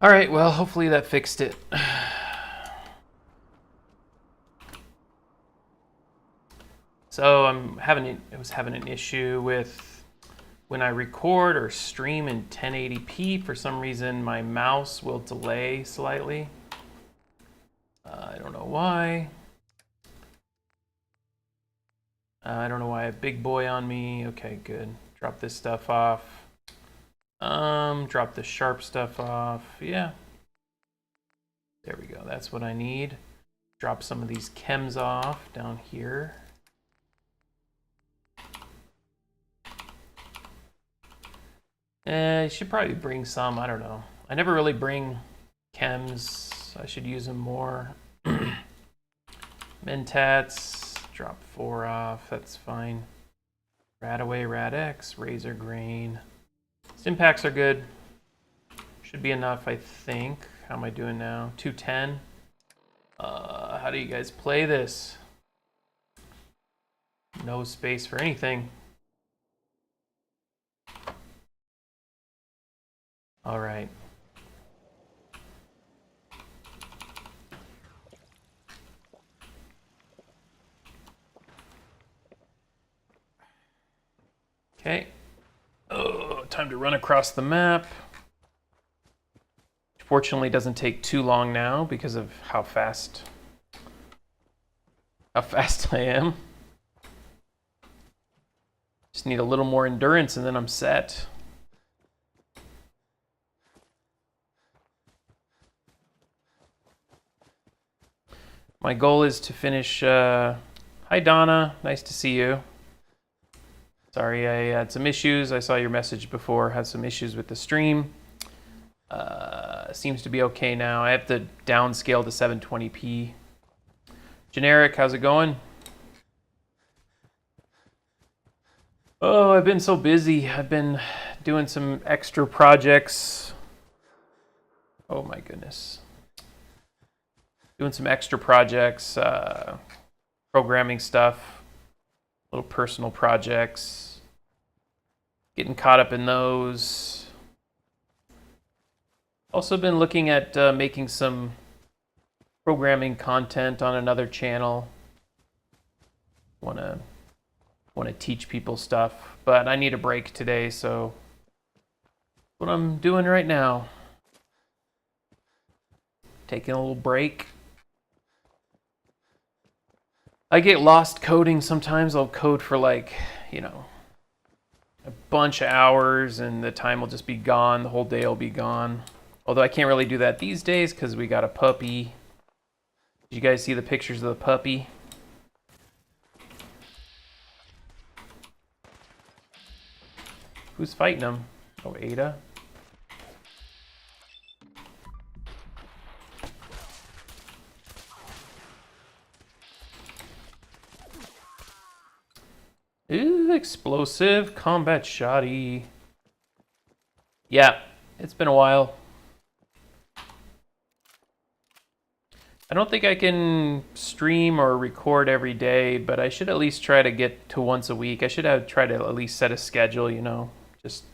All right, well, hopefully that fixed it. So I was having an issue with when I record or stream in 1080p. For some reason, my mouse will delay slightly. I don't know why. I don't know why I have big boy on me. Okay, good. Drop this stuff off. Drop the sharp stuff off. Yeah. There we go. That's what I need. Drop some of these chems off down here. You should probably bring some. I don't know. I never really bring chems. I should use them more. Mentats. Drop 4 off. That's fine. Radaway, Rad-X, Razor Grain. Stimpaks are good. Should be enough, I think. How am I doing now? 210. How do you guys play this? No space for anything. All right. Okay. Oh, time to run across the map. Fortunately, it doesn't take too long now because of how fast I am. Just need a little more endurance and then I'm set. My goal is to finish... Hi, Donna. Nice to see you. Sorry, I had some issues. I saw your message before. Had some issues with the stream. Seems to be okay now. I have to downscale to 720p. Generic, how's it going? Oh, I've been so busy. I've been doing some extra projects. Oh my goodness. Doing some extra projects, programming stuff, little personal projects, getting caught up in those. Also been looking at making some programming content on another channel. Want to teach people stuff, but I need a break today, so what I'm doing right now. Taking a little break. I get lost coding sometimes. I'll code for like, you know, a bunch of hours and the time will just be gone. The whole day will be gone. Although I can't really do that these days because we got a puppy. Did you guys see the pictures of the puppy? Who's fighting him? Oh, Ada. Ooh, explosive combat shoddy. Yeah, it's been a while. I don't think I can stream or record every day, but I should at least try to get to once a week. I should try to at least set a schedule, you know, just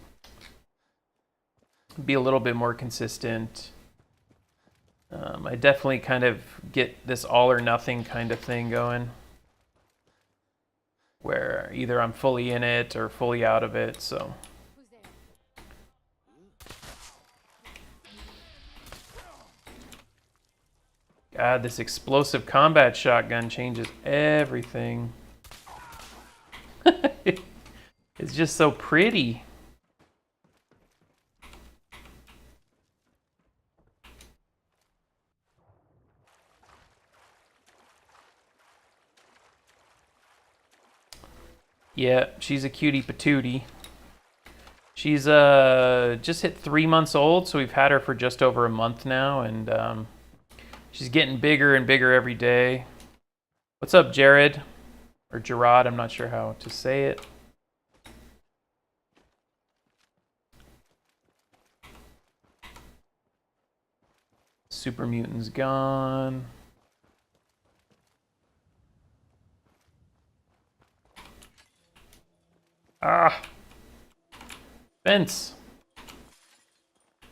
be a little bit more consistent. I definitely kind of get this all or nothing kind of thing going, where either I'm fully in it or fully out of it, so. God, this explosive combat shotgun changes everything. It's just so pretty. Yeah, she's a cutie patootie. She's just hit 3 months old, so we've had her for just over a month now, and she's getting bigger and bigger every day. What's up, Jared? Or Gerard, I'm not sure how to say it. Super Mutant's gone. Ah! Fence!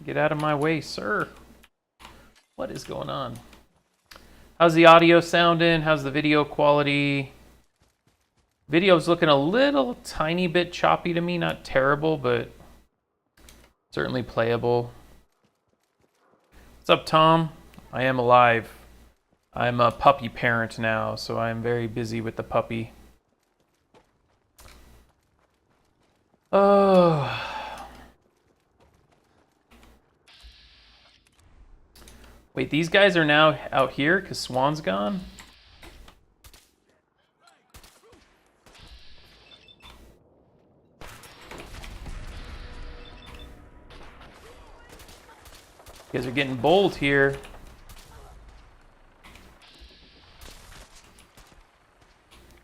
Get out of my way, sir. What is going on? How's the audio sounding? How's the video quality? Video's looking a little tiny bit choppy to me. Not terrible, but certainly playable. What's up, Tom? I am alive. I'm a puppy parent now, so I'm very busy with the puppy. Oh. Wait, these guys are now out here because Swan's gone? You guys are getting bold here.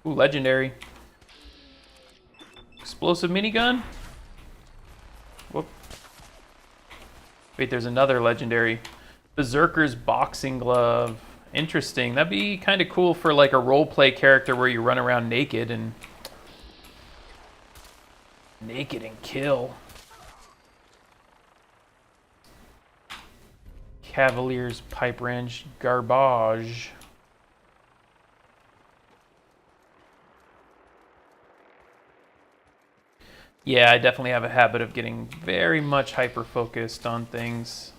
Ooh, legendary. Explosive minigun? Whoop. Wait, there's another legendary. Berserker's boxing glove. Interesting. That'd be kind of cool for like a roleplay character where you run around naked and kill. Cavalier's pipe wrench garbage. Yeah, I definitely have a habit of getting very much hyper-focused on things.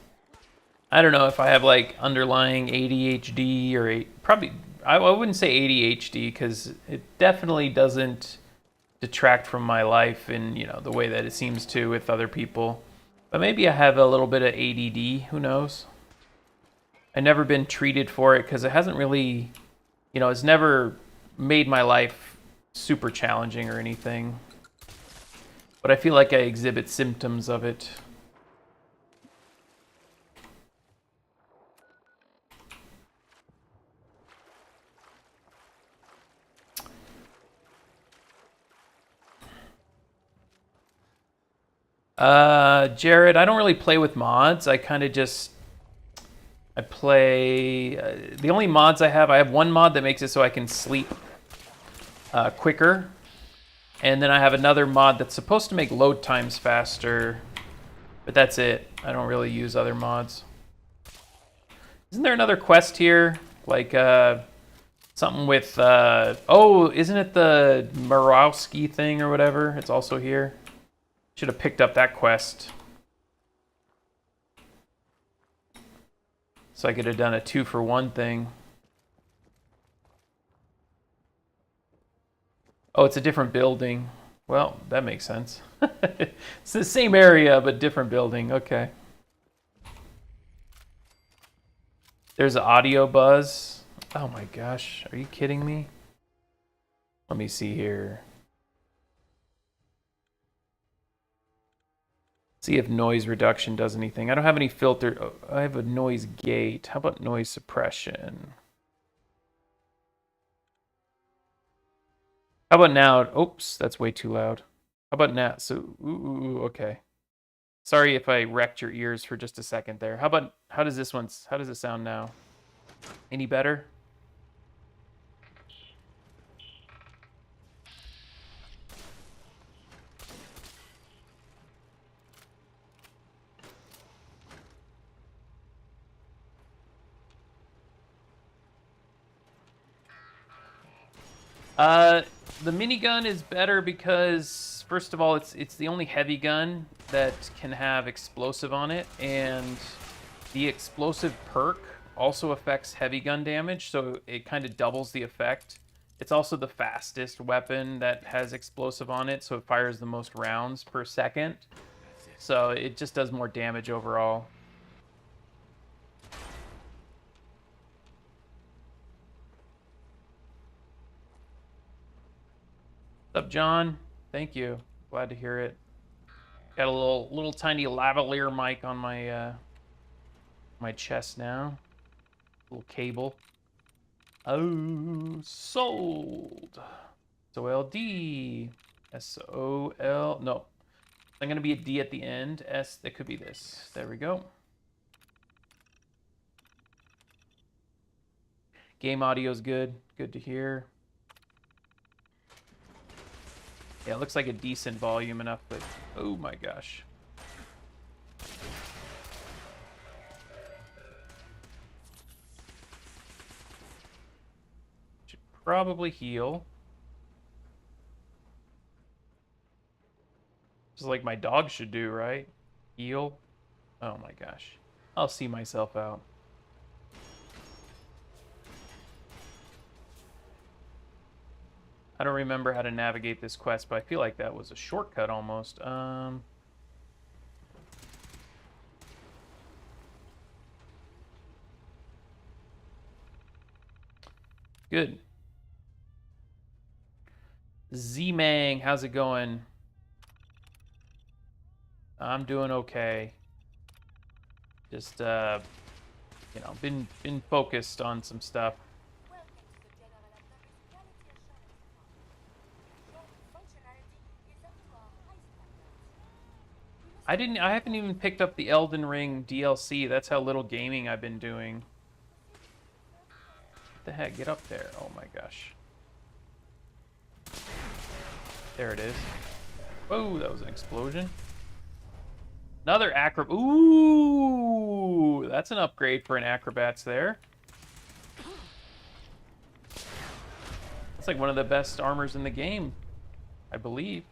I don't know if I have like underlying ADHD or probably, I wouldn't say ADHD because it definitely doesn't detract from my life in, you know, the way that it seems to with other people. But maybe I have a little bit of ADD, who knows? I've never been treated for it because it hasn't really, you know, it's never made my life super challenging or anything. But I feel like I exhibit symptoms of it. Jared, I don't really play with mods. I kind of just, I play, the only mods I have one mod that makes it so I can sleep quicker. And then I have another mod that's supposed to make load times faster, but that's it. I don't really use other mods. Isn't there another quest here? Like something with, oh, isn't it the Murawski thing or whatever? It's also here. Should have picked up that quest. So I could have done a 2-for-1 thing. Oh, it's a different building. Well, that makes sense. It's the same area, but different building. Okay. There's an audio buzz. Oh my gosh, are you kidding me? Let me see here. See if noise reduction does anything. I don't have any filter. Oh, I have a noise gate. How about noise suppression? How about now? Oops, that's way too loud. How about now? So, ooh, okay. Sorry if I wrecked your ears for just a second there. How does it sound now? Any better? The minigun is better because, first of all, it's the only heavy gun that can have explosive on it, and the explosive perk also affects heavy gun damage, so it kind of doubles the effect. It's also the fastest weapon that has explosive on it, so it fires the most rounds per second. So it just does more damage overall. What's up, John? Thank you. Glad to hear it. Got a little tiny lavalier mic on my my chest now. Little cable. Oh, sold. SOLD. SOL. No. I'm gonna be a D at the end. S. That could be this. There we go. Game audio's good. Good to hear. Yeah, it looks like a decent volume enough, but oh my gosh. probably heal. Just like my dog should do, right? Heal. Oh my gosh. I'll see myself out. I don't remember how to navigate this quest, but I feel like that was a shortcut almost. Good. Z-Mang, how's it going? I'm doing okay. Just you know, been focused on some stuff. I haven't even picked up the Elden Ring DLC. That's how little gaming I've been doing. What the heck? Get up there. Oh my gosh. There it is. Whoa, that was an explosion. Another acrobat. Ooh, that's an upgrade for an acrobats there. That's like one of the best armors in the game, I believe.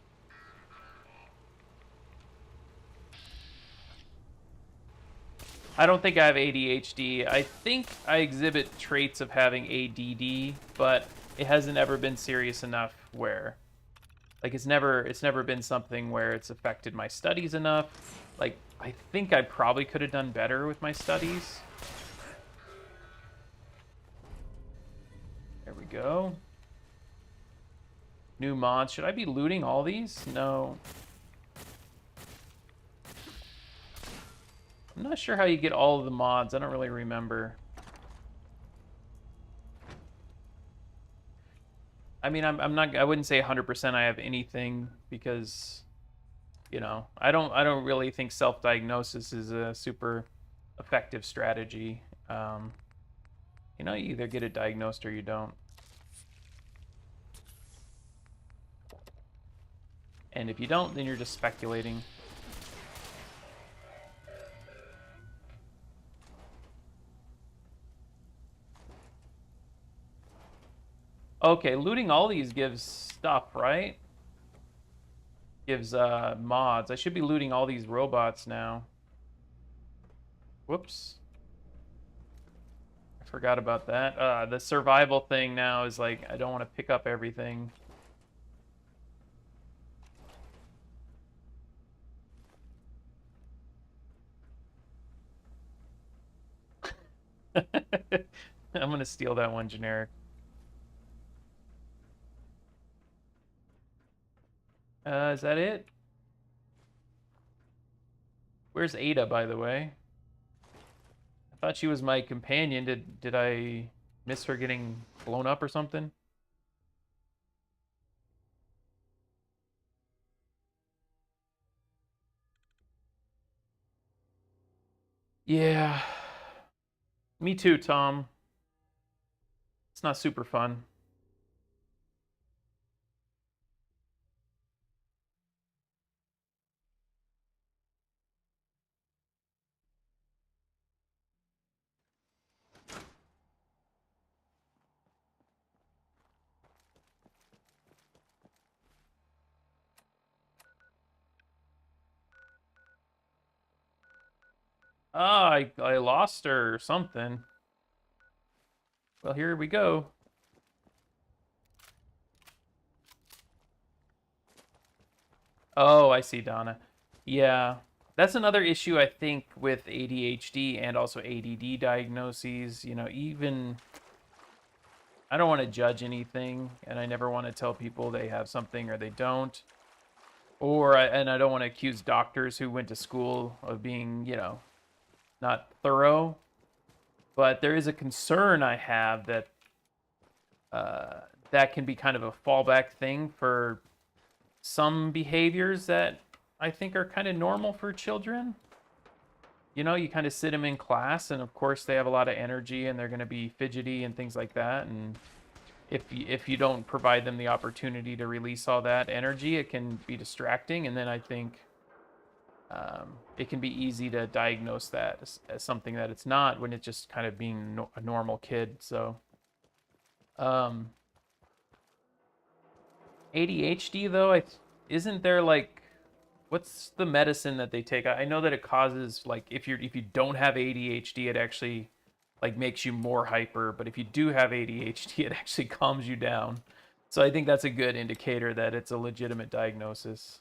I don't think I have ADHD. I think I exhibit traits of having ADD, but it hasn't ever been serious enough where, like, it's never been something where it's affected my studies enough. Like, I think I probably could have done better with my studies. There we go. New mods. Should I be looting all these? No. I'm not sure how you get all of the mods. I don't really remember. I mean, I wouldn't say 100% I have anything because, you know, I don't really think self-diagnosis is a super effective strategy. You know, you either get it diagnosed or you don't. And if you don't, then you're just speculating. Okay, looting all these gives stuff, right? Gives mods. I should be looting all these robots now. Whoops. I forgot about that. The survival thing now is like, I don't want to pick up everything. I'm gonna steal that one generic. Is that it? Where's Ada, by the way? I thought she was my companion. Did I miss her getting blown up or something? Yeah. Me too, Tom. It's not super fun. Ah, I lost her or something. Well, here we go. Oh, I see, Donna. Yeah. That's another issue, I think, with ADHD and also ADD diagnoses. You know, even I don't want to judge anything, and I never want to tell people they have something or they don't. And I don't want to accuse doctors who went to school of being, you know, not thorough. But there is a concern I have that that can be kind of a fallback thing for some behaviors that I think are kind of normal for children. You know, you kind of sit them in class, and of course they have a lot of energy, and they're going to be fidgety and things like that. And if you don't provide them the opportunity to release all that energy, it can be distracting. And then I think it can be easy to diagnose that as something that it's not when it's just kind of being a normal kid. So, ADHD though, isn't there like what's the medicine that they take? I know that it causes like if you don't have ADHD, it actually like makes you more hyper, but if you do have ADHD, it actually calms you down. So I think that's a good indicator that it's a legitimate diagnosis.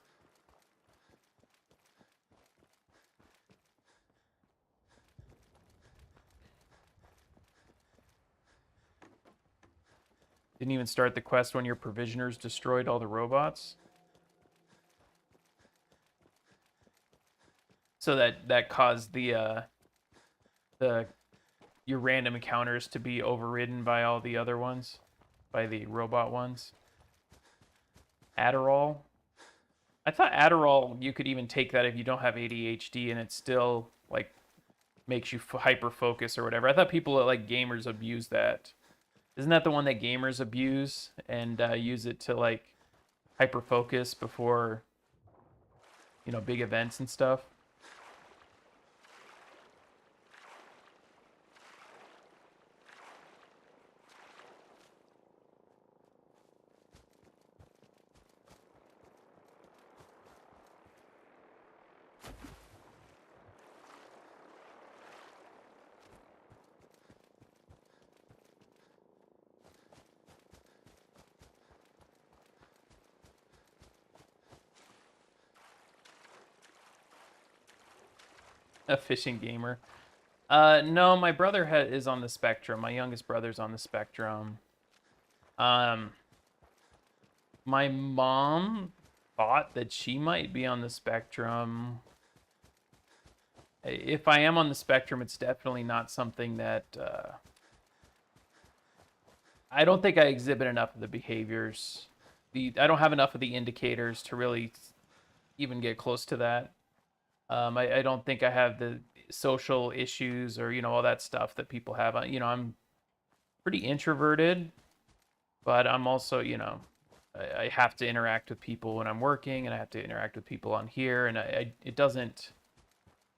Didn't even start the quest when your provisioners destroyed all the robots. So that caused the your random encounters to be overridden by all the other ones, by the robot ones. Adderall. I thought Adderall you could even take that if you don't have ADHD and it still like makes you hyper focus or whatever. I thought people like gamers abuse that. Isn't that the one that gamers abuse and use it to like hyper focus before big events and stuff? A fishing gamer. No, my brother is on the spectrum. My youngest brother's on the spectrum. Um, my mom thought that she might be on the spectrum. If I am on the spectrum, it's definitely not something that I don't think I exhibit enough of the behaviors. I don't have enough of the indicators to really even get close to that. I don't think I have the social issues or all that stuff that people have. I'm pretty introverted, but I'm also I have to interact with people when I'm working, and I have to interact with people on here, and it doesn't.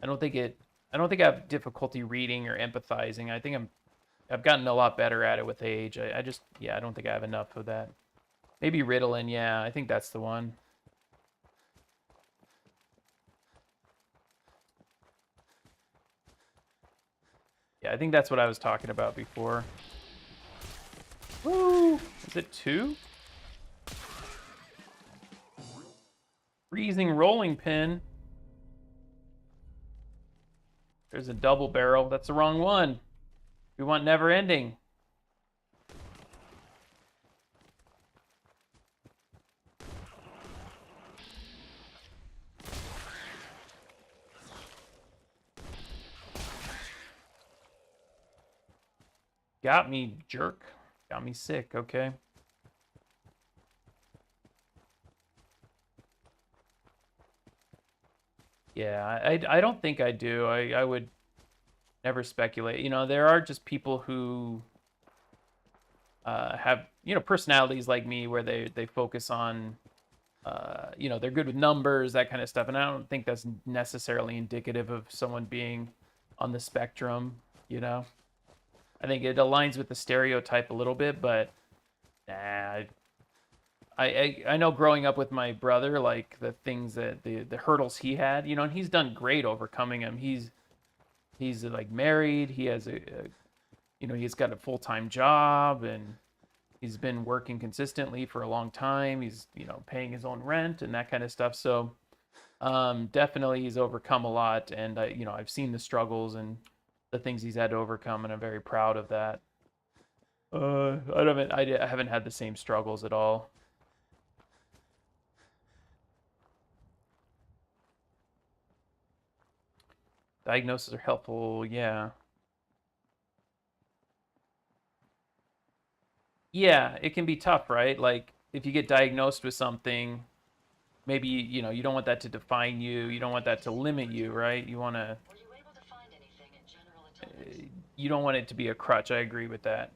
I don't think it. I don't think I have difficulty reading or empathizing. I think I've gotten a lot better at it with age. I just I don't think I have enough of that. Maybe Ritalin, yeah, I think that's the one. Yeah, I think that's what I was talking about before. Woo! Is it 2? Freezing rolling pin. There's a double barrel. That's the wrong one. We want never ending. Got me, jerk. Got me sick, okay. Yeah, I don't think I do. I would never speculate. There are just people who have, personalities like me where they focus on, they're good with numbers, that kind of stuff. And I don't think that's necessarily indicative of someone being on the spectrum, I think it aligns with the stereotype a little bit, but nah, I know growing up with my brother, like the things that the hurdles he had, and he's done great overcoming them. He's like married. He has he's got a full-time job and he's been working consistently for a long time. He's paying his own rent and that kind of stuff. So definitely he's overcome a lot, and I've seen the struggles and the things he's had to overcome, and I'm very proud of that. I haven't had the same struggles at all. Diagnoses are helpful, yeah. Yeah, it can be tough, right? Like if you get diagnosed with something, maybe you don't want that to define you. You don't want that to limit you, right? Were you able to find anything in General Atomics? You don't want it to be a crutch. I agree with that.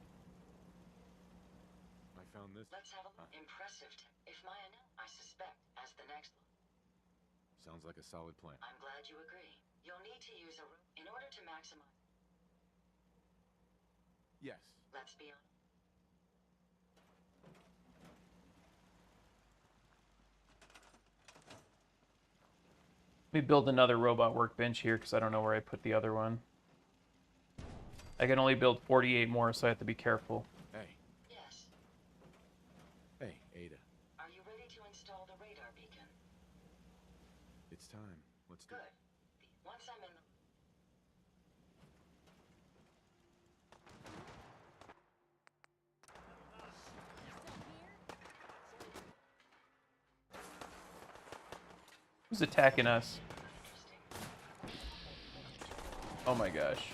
I found this. Let's have a look. Impressive. If Maya knew, I suspect, as the next one. Sounds like a solid plan. I'm glad you agree. You'll need to use a room in order to maximize. Yes. Let's be honest. Let me build another robot workbench here because I don't know where I put the other one. I can only build 48 more, so I have to be careful. Hey. Yes. Hey, Ada. Are you ready to install the radar beacon? It's time. Let's do Good. it. Once I'm in the... Who's attacking us? Interesting. Oh my gosh.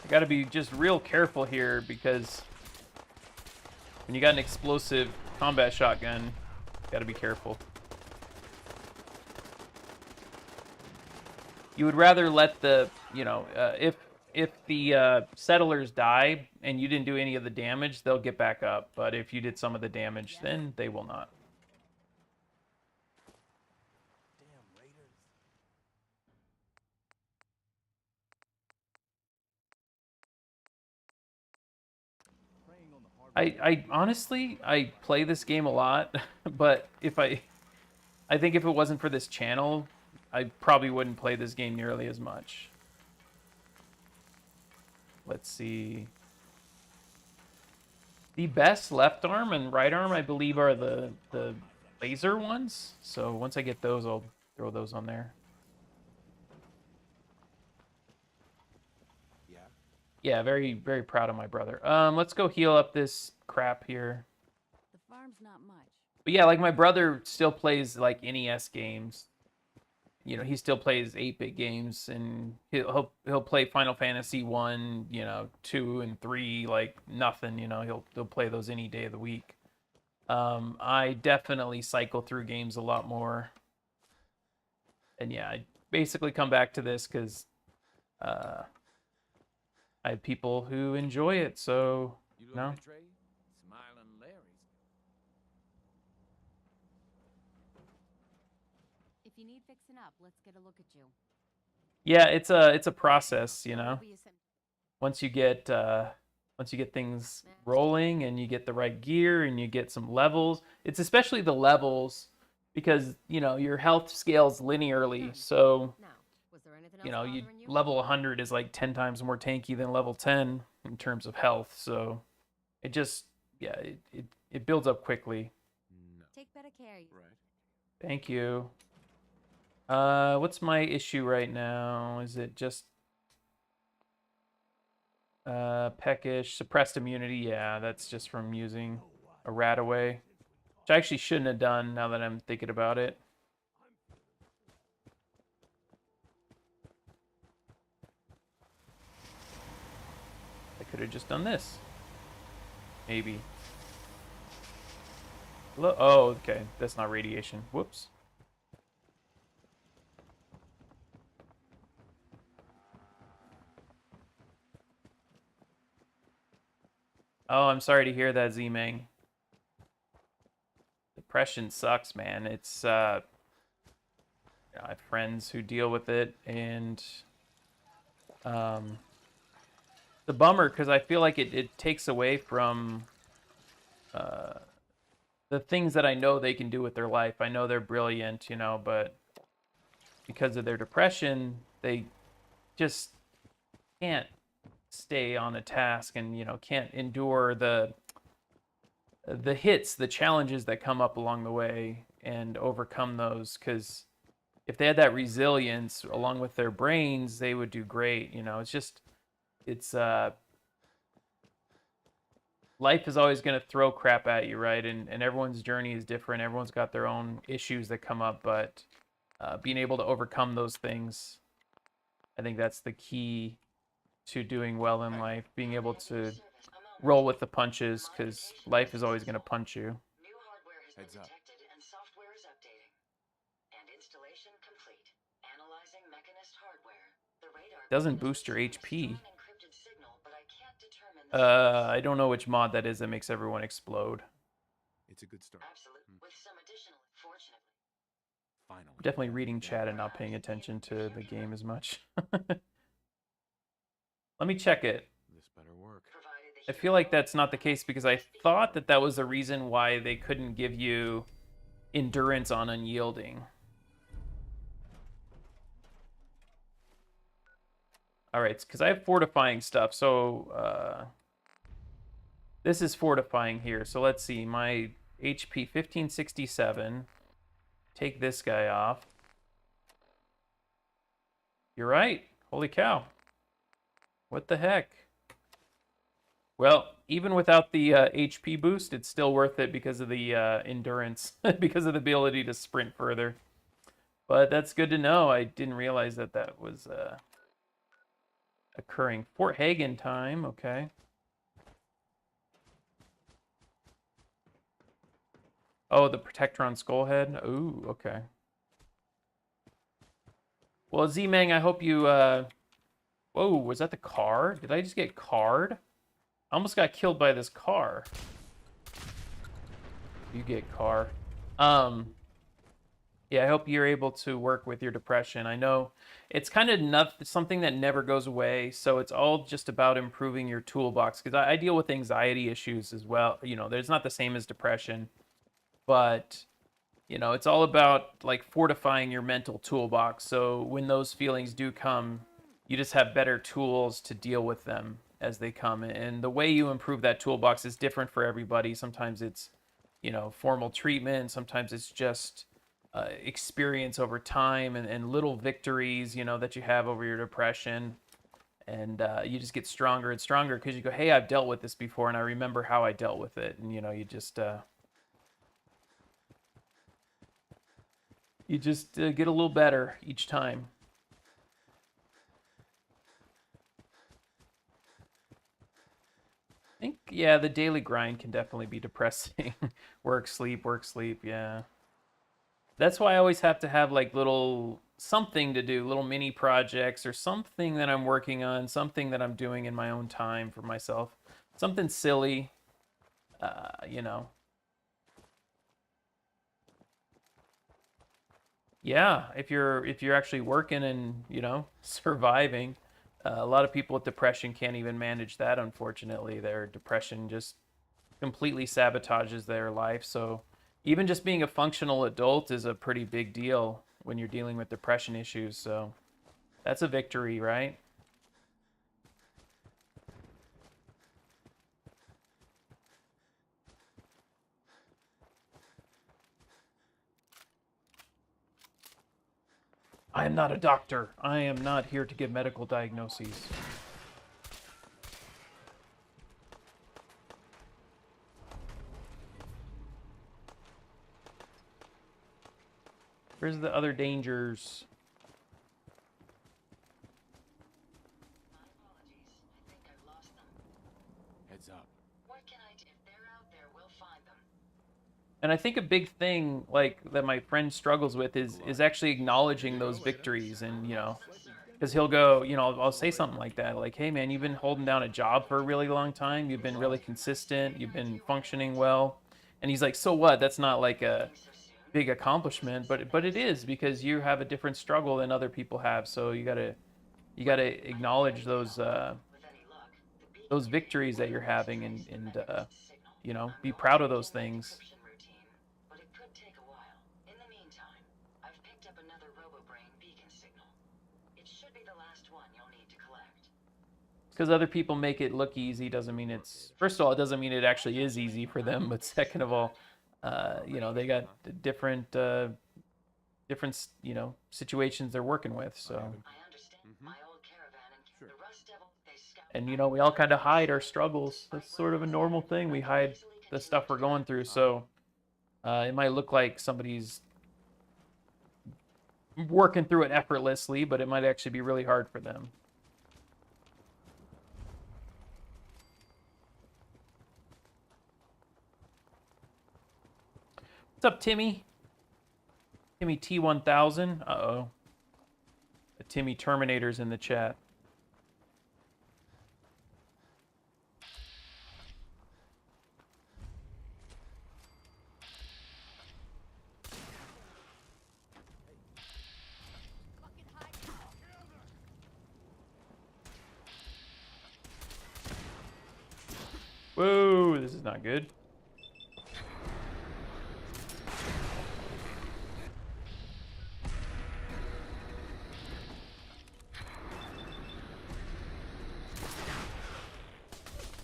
I gotta be just real careful here because when you got an explosive combat shotgun, you gotta be careful. You would rather let the, if the settlers die and you didn't do any of the damage, they'll get back up. But if you did some of the damage, then they will not. I honestly, I play this game a lot, but I think if it wasn't for this channel, I probably wouldn't play this game nearly as much. Let's see. The best left arm and right arm, I believe, are the laser ones. So once I get those, I'll throw those on there. Yeah? Yeah, very, very proud of my brother. Let's go heal up this crap here. The farm's not much. But yeah, like my brother still plays like NES games. You know, he still plays 8-bit games, and he'll play Final Fantasy 1, 2 and 3 like nothing. He'll play those any day of the week. I definitely cycle through games a lot more. And yeah, I basically come back to this because I have people who enjoy it. So You no. looking at Trey? Smiling Larry's. If you need fixing up, let's get a look at you. Yeah, it's a process, Whatever you send- Once you get things rolling and you get the right gear and you get some levels, it's especially the levels because your health scales linearly. So Now, was there anything else you bothering you? level 100 is like 10 times more tanky than level 10 in terms of health. So it just it builds up quickly. No. Take better care. Right. Thank you. What's my issue right now? Is it just peckish, suppressed immunity? Yeah, that's just from using a rat away, which I actually shouldn't have done now that I'm thinking about it. I could have just done this. Maybe. Oh, okay. That's not radiation. Whoops. Oh, I'm sorry to hear that, Z-Mang. Depression sucks, man. It's I have friends who deal with it, and the bummer because I feel like it takes away from the things that I know they can do with their life. I know they're brilliant, but because of their depression, they just can't stay on a task and can't endure the hits, the challenges that come up along the way and overcome those. Because if they had that resilience along with their brains, they would do great. It's life is always going to throw crap at you, right? And everyone's journey is different. Everyone's got their own issues that come up, but being able to overcome those things, I think that's the key to doing well in life. Being able to roll with the punches, because life is always going to punch you. New hardware has been Heads up. detected and software is updating. And installation complete. Analyzing Mechanist hardware. The radar Doesn't beacon is boost your receiving a HP. strong encrypted signal, but I can't determine the source. I don't know which mod that is that makes everyone explode. It's a good start. Absolutely. With some additional, fortunately. Finally. Definitely reading Yeah. chat and not paying attention to the game as much. Let me check it. This better work. Provided the I feel like that's not the case because I thought that that was the reason why they couldn't give you endurance on unyielding. All right, because I have fortifying stuff, so this is fortifying here. So let's see, my HP 1567. Take this guy off. You're right. Holy cow. What the heck? Well, even without the HP boost, it's still worth it because of the endurance, because of the ability to sprint further. But that's good to know. I didn't realize that that was occurring. Fort Hagen time, okay. Oh, the Protectron Skullhead. Ooh, okay. Well, Z-Mang, I hope you... Whoa, was that the car? Did I just get carred? I almost got killed by this car. You get car. Yeah, I hope you're able to work with your depression. I know it's kind of something that never goes away, so it's all just about improving your toolbox. Because I deal with anxiety issues as well. You know, there's not the same as depression, but you know, it's all about like fortifying your mental toolbox. So when those feelings do come, you just have better tools to deal with them as they come. And the way you improve that toolbox is different for everybody. Sometimes it's, you know, formal treatment. Sometimes it's just experience over time and little victories, you know, that you have over your depression. And you just get stronger and stronger because you go, hey, I've dealt with this before and I remember how I dealt with it. And, you know, you just get a little better each time. I think, yeah, the daily grind can definitely be depressing. Work, sleep, yeah. That's why I always have to have like little something to do, little mini projects or something that I'm working on, something that I'm doing in my own time for myself. Something silly, you know. Yeah, if you're actually working and, you know, surviving. A lot of people with depression can't even manage that, unfortunately. Their depression just completely sabotages their life. So even just being a functional adult is a pretty big deal when you're dealing with depression issues. So that's a victory, right? I am not a doctor. I am not here to give medical diagnoses. Where's the other dangers? My apologies. I think I've lost them. Heads up. What can I do? If they're out there, we'll find them. And I think a big thing like that my friend struggles with is actually acknowledging those victories. And, you know, because he'll go, you know, I'll say something like that, like, hey man, you've been holding down a job for a really long time, you've been really consistent, you've been functioning well. And he's like, so what? That's not like a big accomplishment, but it is, because you have a different struggle than other people have. So you gotta acknowledge those With any luck, the beacon victories that you're having, and you know, be proud of those things. encryption routine, but it could take a while. In the meantime, I've picked up another RoboBrain beacon signal. It should be the last one you'll need to collect. Because other people make it look easy doesn't mean it's, first of all, it doesn't mean it actually is easy for them, but second of all, you know, they got different you know, situations they're working with. So, I understand. My old caravan and the Rust Devil, they scout. and you know, we all kind of hide our struggles. That's sort of a normal thing. We hide the stuff we're going through. So it might look like somebody's working through it effortlessly, but it might actually be really hard for them. What's up, Timmy? Timmy T1000. Uh-oh. The Timmy Terminator's in the chat. Whoa, this is not good.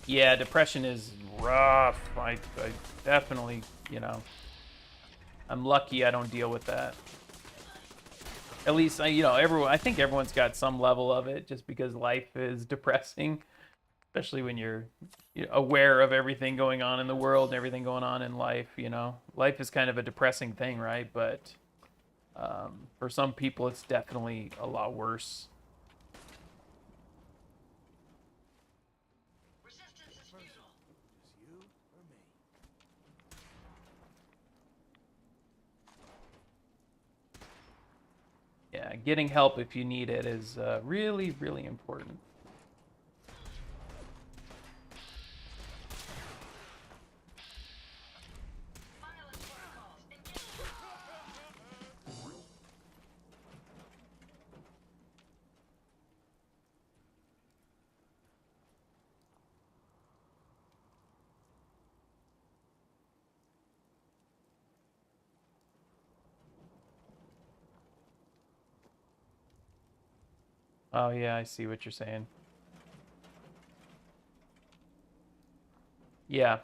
Yeah, depression is rough. I definitely, you know, I'm lucky I don't deal with that. At least, you know, I think everyone's got some level of it just because life is depressing, especially when you're aware of everything going on in the world and everything going on in life, you know. Life is kind of a depressing thing, right? But for some people, it's definitely a lot worse. Resistance is futile. Is you or me? Yeah, getting help if you need it is really, really important. Violence protocols. Engage. Oh, yeah, I see what you're saying. Yeah.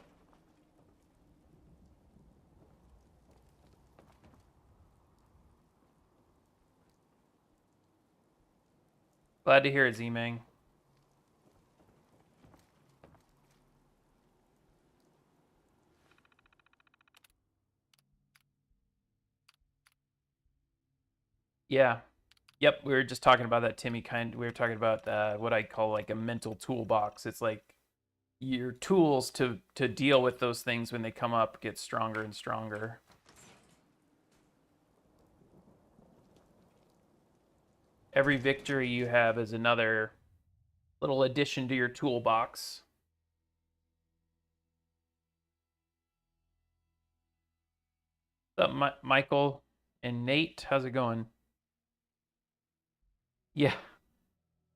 Glad to hear it, Z-Mang. Yeah. Yep, we were just talking about that, Timmy. We were talking about what I call like a mental toolbox. It's like your tools to deal with those things when they come up get stronger and stronger. Every victory you have is another little addition to your toolbox. What's up, Michael and Nate? How's it going? Yeah,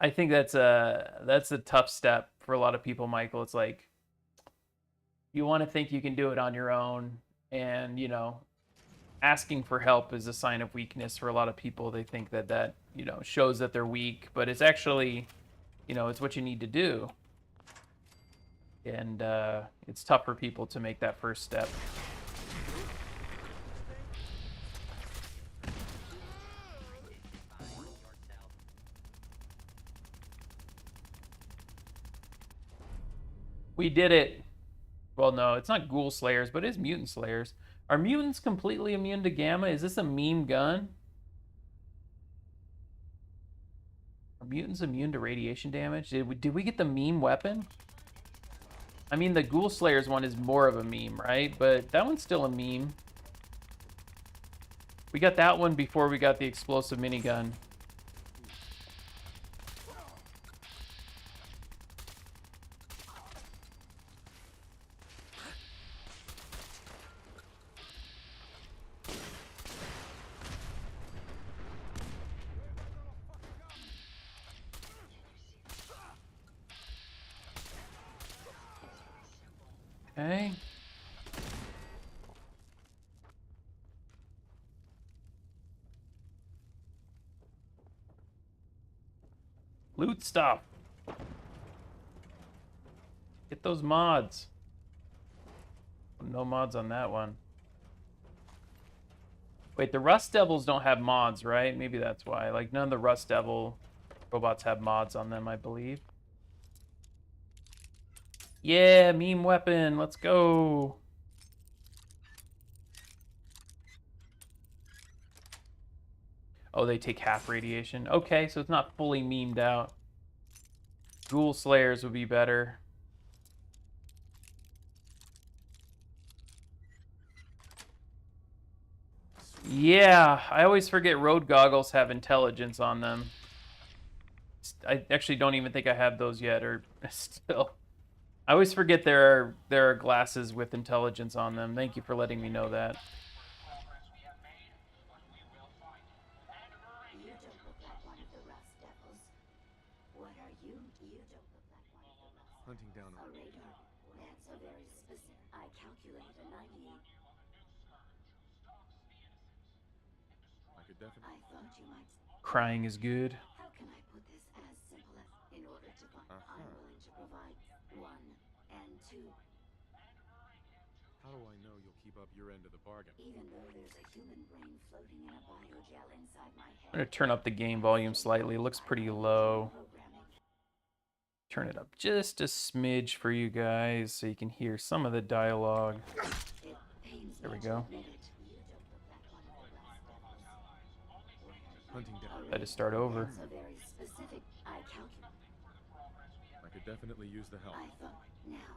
I think that's a tough step for a lot of people, Michael. It's like you want to think you can do it on your own, and you know, asking for help is a sign of weakness for a lot of people. They think that shows that they're weak, but it's actually, it's what you need to do. And it's tough for people to make that first step. We did it. Well, no, it's not Ghoul Slayers, but it is Mutant Slayers. Are mutants completely immune to gamma? Is this a meme gun? Are mutants immune to radiation damage? Did we get the meme weapon? I mean, the Ghoul Slayers one is more of a meme, right? But that one's still a meme. We got that one before we got the explosive minigun. Okay. Loot stuff. Get those mods. No mods on that one. Wait, the Rust Devils don't have mods, right? Maybe that's why. Like, none of the Rust Devil robots have mods on them, I believe. Yeah, meme weapon. Let's go. Oh, they take half radiation. Okay, so it's not fully memed out. Ghoul Slayers would be better. Yeah, I always forget road goggles have intelligence on them. I actually don't even think I have those yet, or still. I always forget there are glasses with intelligence on them. Thank you for letting me know that. You don't look like one of the Rust Devils. What are you? You don't look like one of the Rust. Hunting down A radar. That's a could definitely. I thought you might. Crying is good. How can I put this as simple as in order to find I'm willing to provide one and two, How do I know you'll keep up your end of the bargain? even though there's a human brain floating in a biogel inside my I'm gonna head. turn up the game volume slightly. It looks pretty low. Programming. Turn it up just a smidge for you guys so you can hear some of the dialogue. It pains There we me go. to admit it. You don't look like one of the rest Hunting down. I had to start over. It's a very specific. I calculate. I could definitely use the help. I thought now,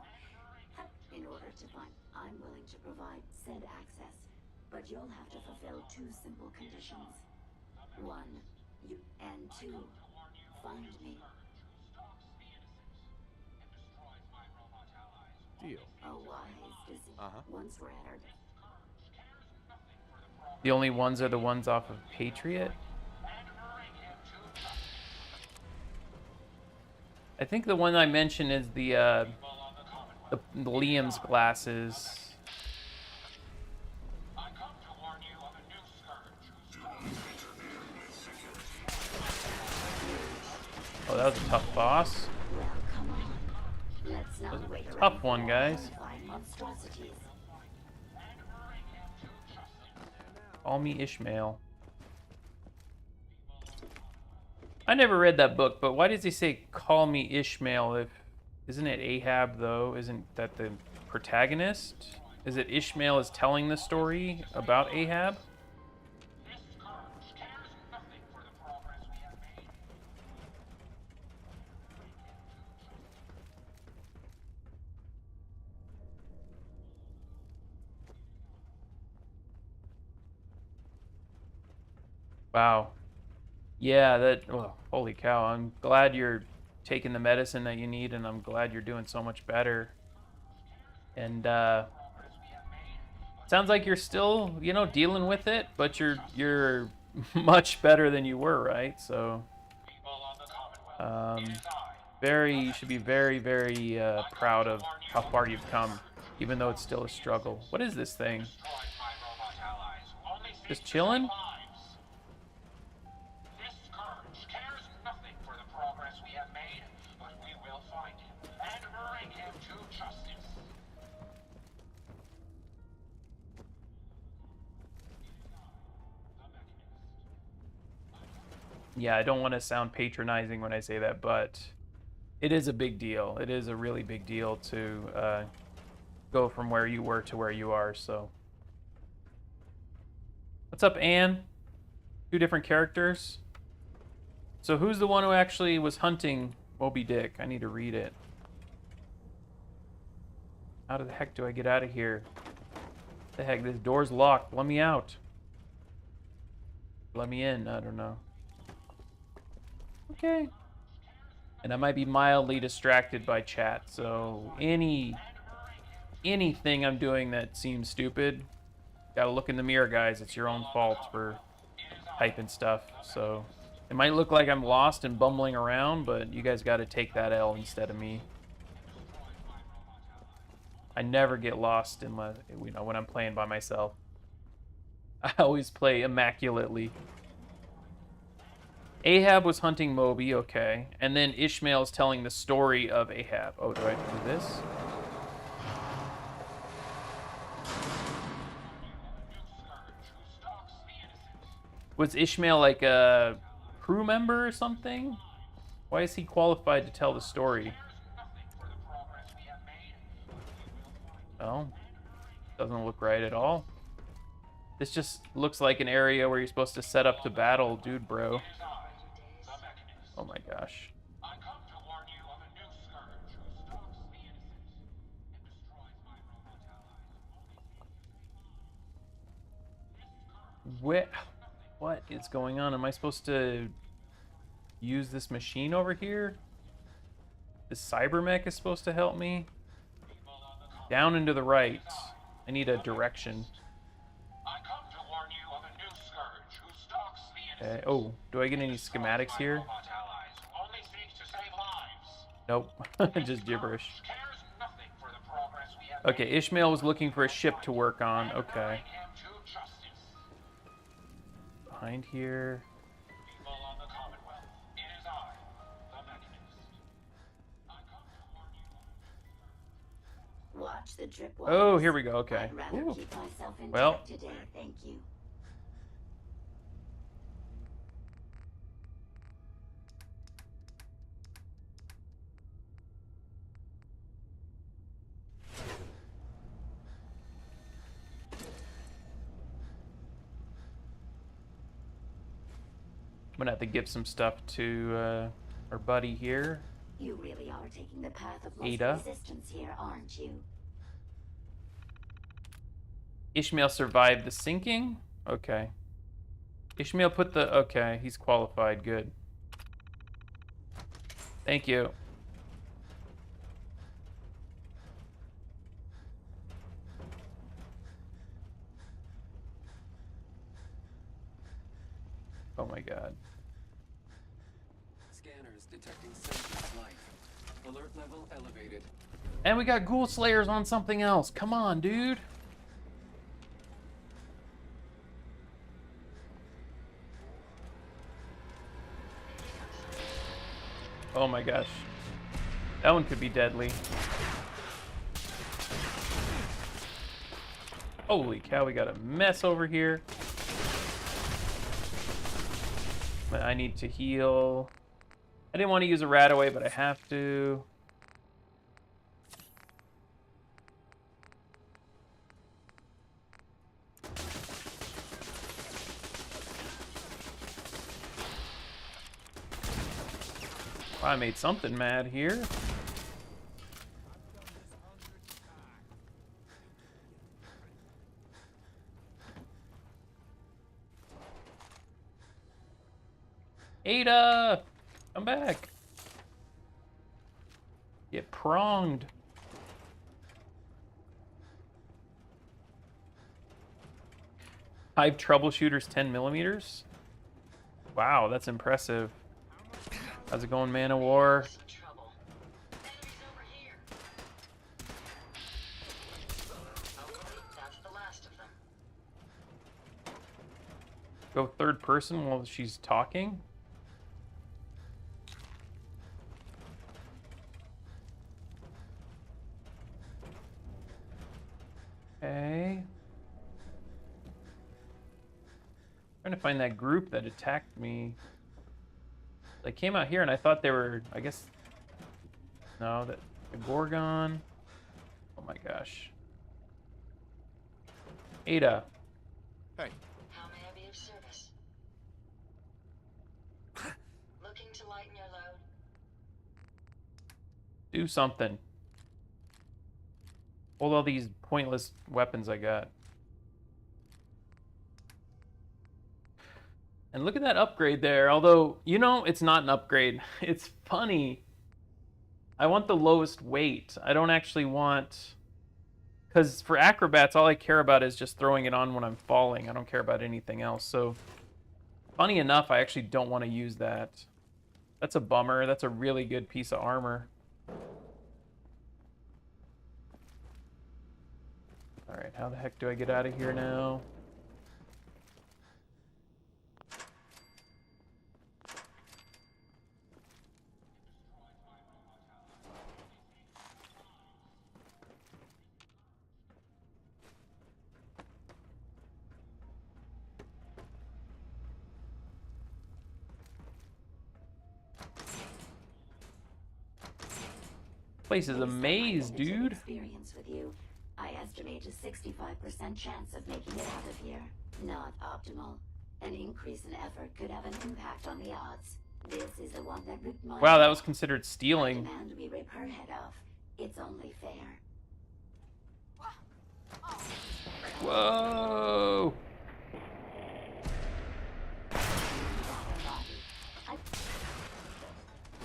in order to find, I'm willing to provide said access, but you'll have to fulfill two simple conditions. One, you, and two, find me. Deal. A wise decision. Uh-huh. Once we're at our The only ones are the ones off of Patriot. I think the one I mentioned is the Liam's glasses. Oh, that was a tough boss. well, come on. Let's not wait around Tough one, for guys. horrifying monstrosities. Call me Ishmael. I never read that book, but why does he say "call me Ishmael"? If isn't it Ahab though? Isn't that the protagonist? Is it Ishmael is telling the story about Ahab? Wow. Yeah, that, well, holy cow. I'm glad you're taking the medicine that you need, and I'm glad you're doing so much better. And sounds like you're still, you know, dealing with it, but you're much better than you were, right? So you should be very, very proud of how far you've come, even though it's still a struggle. What is this thing? Just chilling? This scourge cares nothing for the progress we have made, but we will find him and bring him to justice. Yeah, I don't want to sound patronizing when I say that, but it is a big deal. It is a really big deal to go from where you were to where you are, so. What's up, Anne? Two different characters. So who's the one who actually was hunting Moby Dick? I need to read it. How the heck do I get out of here? The heck, this door's locked. Let me out. Let me in, I don't know. Okay. And I might be mildly distracted by chat, so anything I'm doing that seems stupid, gotta look in the mirror, guys. It's your own fault for typing stuff. So it might look like I'm lost and bumbling around, but you guys gotta take that L instead of me. I never get lost in my, you know, when I'm playing by myself. I always play immaculately. Ahab was hunting Moby, okay. And then Ishmael's telling the story of Ahab. Oh, do I have to do this? Was Ishmael like a crew member or something? Why is he qualified to tell the story? Oh, doesn't look right at all. This just looks like an area where you're supposed to set up to battle, dude, bro. Oh my gosh. I come to warn you of a new scourge who stalks the innocent and destroys my robot allies. What is going on? Am I supposed to use this machine over here? This cybermech is supposed to help me? Down and to the right. I need a direction. I come to warn you of a new scourge who stalks the innocent. Okay. Oh, do I get any schematics here? Robot allies only seeks to save lives. Nope. Just gibberish. Cares nothing for the progress we have Okay, Ishmael was looking for a ship to work on. Okay. bring him to justice. behind here. People of the Commonwealth, it is I, the Mechanist. I come to warn you. Watch the drip Oh, wires. here we go. Okay. I'd rather Ooh. keep myself intact Well. today, thank you. I'm gonna have to give some stuff to our buddy here. You really are taking the path of most Ada. resistance here, aren't you? Ishmael survived the sinking? Okay. Ishmael put the... Okay, he's qualified. Good. Thank you. Oh my god. Scanners detecting sentient life. Alert level elevated. And we got ghoul slayers on something else. Come on, dude. Oh my gosh. That one could be deadly. Holy cow, we got a mess over here. But I need to heal. I didn't want to use a rat away, but I have to. I made something mad here. Ada! Come back. Get pronged. Hive troubleshooters 10 millimeters. Wow, that's impressive. How's it going, Man of War? Some trouble. Enemies over here. Okay, that's the last of them. Go third person while she's talking? Okay. Trying to find that group that attacked me. They came out here and I thought they were, I guess, no, that the Gorgon. Oh my gosh. Ada. Hey, How may I be of service? Looking to lighten your load? Do something. Hold all these pointless weapons I got. And look at that upgrade there. Although, you know, it's not an upgrade. It's funny. I want the lowest weight. I don't actually want... Because for acrobats, all I care about is just throwing it on when I'm falling. I don't care about anything else. So, funny enough, I actually don't want to use that. That's a bummer. That's a really good piece of armor. Alright, how the heck do I get out of here now? Place is a Based on my maze, limited dude. Experience with you, I estimate a 65% chance of making it out of here. Not optimal. An increase in effort could have an impact on the odds. This is the one that ripped my... Wow, that was considered I stealing. demand we rip her head off. It's only fair. Whoa!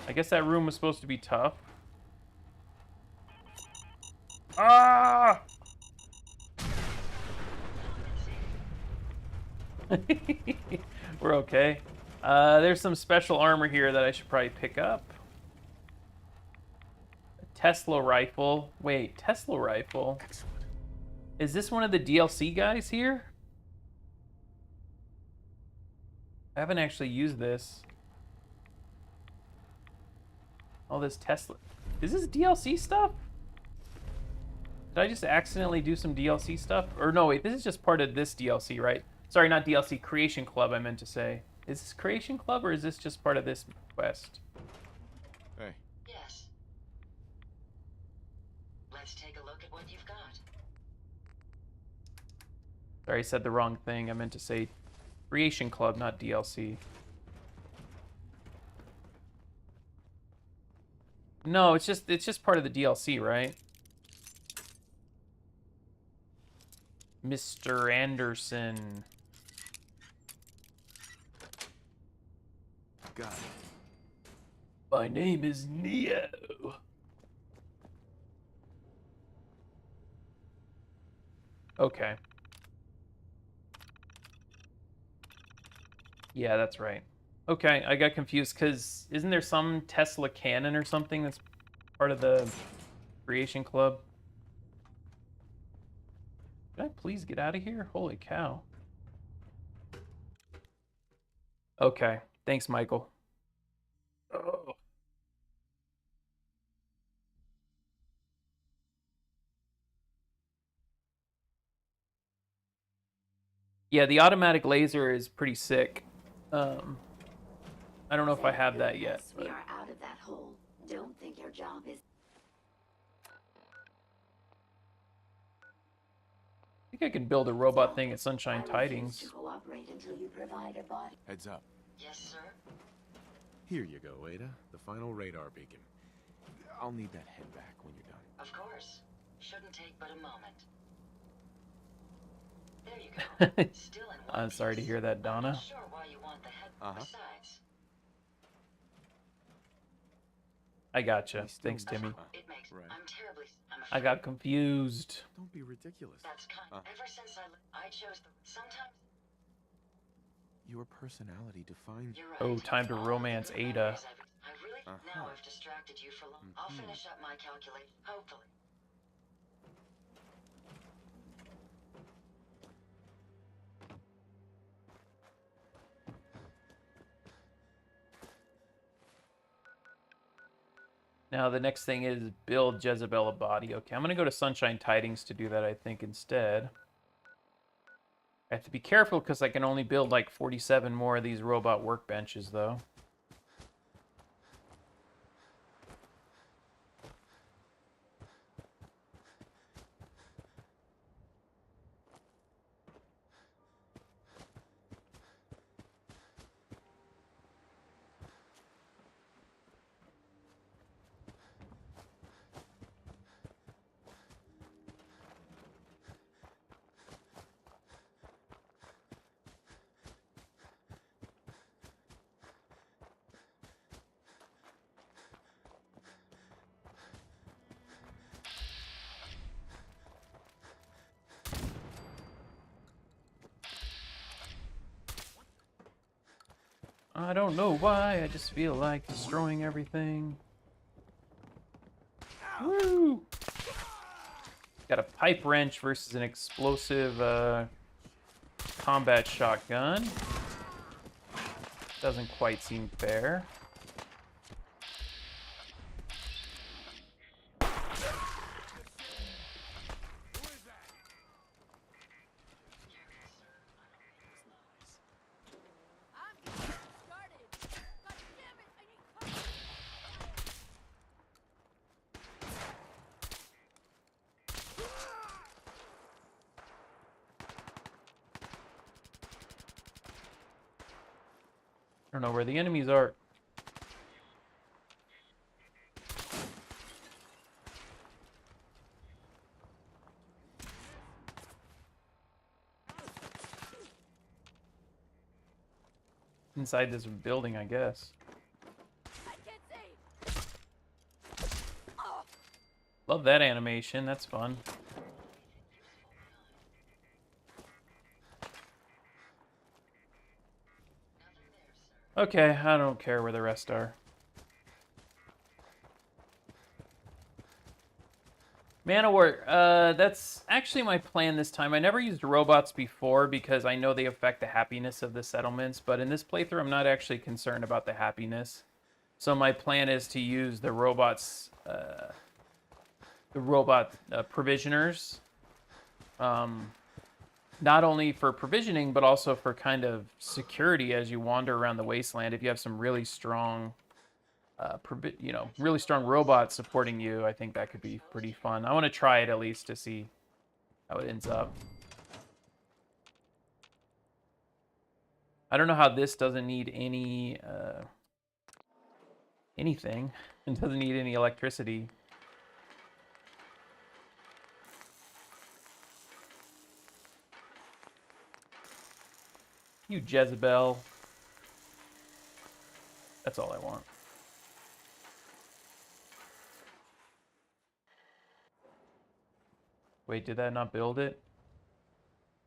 I guess that room was supposed to be tough. Ah! We're okay. There's some special armor here that I should probably pick up. A Tesla rifle. Wait, Tesla rifle? excellent. Is this one of the DLC guys here? I haven't actually used this. All this Tesla. Is this DLC stuff? Did I just accidentally do some DLC stuff? Or no, wait, this is just part of this DLC, right? Sorry, not DLC, Creation Club, I meant to say. Is this Creation Club, or is this just part of this quest? Hey, Yes. Let's take a look at what you've got. Sorry, I said the wrong thing. I meant to say Creation Club, not DLC. No, it's just part of the DLC, right? Mr. Anderson. got it. My name is Neo. Okay. Yeah, that's right. Okay, I got confused because isn't there some Tesla cannon or something that's part of the Creation Club? Can I please get out of here? Holy cow. Okay, thanks, Michael. Oh. Yeah, the automatic laser is pretty sick. I don't know if I have that yet. Yes, we are out of that hole. Don't think your job is. I think I can build a robot thing at I Sunshine refuse Tidings. to cooperate until you provide a body. Heads up. Yes, sir. Here you go, Ada. The final radar beacon. I'll need that head back when you're done. Of course. Shouldn't take but a moment. There you go. Still in one I'm sorry to piece. hear that, I'm Donna. not sure why you want the head. Besides, I gotcha. We still- Thanks, Timmy. it makes. Right. I'm terribly. I'm I afraid. got confused. Don't be ridiculous. That's kind. Ever since I chose the. Sometimes Your personality defines you're right. Oh, time to All the romance good Ada. memories I really. Now Uh-huh. I've distracted you for long. I'll finish up my calculation. Hopefully. Now the next thing is build Jezebel a body. Okay, I'm gonna go to Sunshine Tidings to do that, I think, instead. I have to be careful because I can only build like 47 more of these robot workbenches, though. I don't know why, I just feel like destroying everything. Woo! Got a pipe wrench versus an explosive combat shotgun. Doesn't quite seem fair. I don't know where the enemies are. Inside this building, I guess. Love that animation. That's fun. Okay, I don't care where the rest are. Manowar, that's actually my plan this time. I never used robots before because I know they affect the happiness of the settlements, but in this playthrough I'm not actually concerned about the happiness. So my plan is to use the robots, provisioners, not only for provisioning, but also for kind of security as you wander around the wasteland. If you have some really strong, really strong robots supporting you, I think that could be pretty fun. I want to try it at least to see how it ends up. I don't know how this doesn't need any, anything. It doesn't need any electricity. You Jezebel. That's all I want. Wait, did that not build it?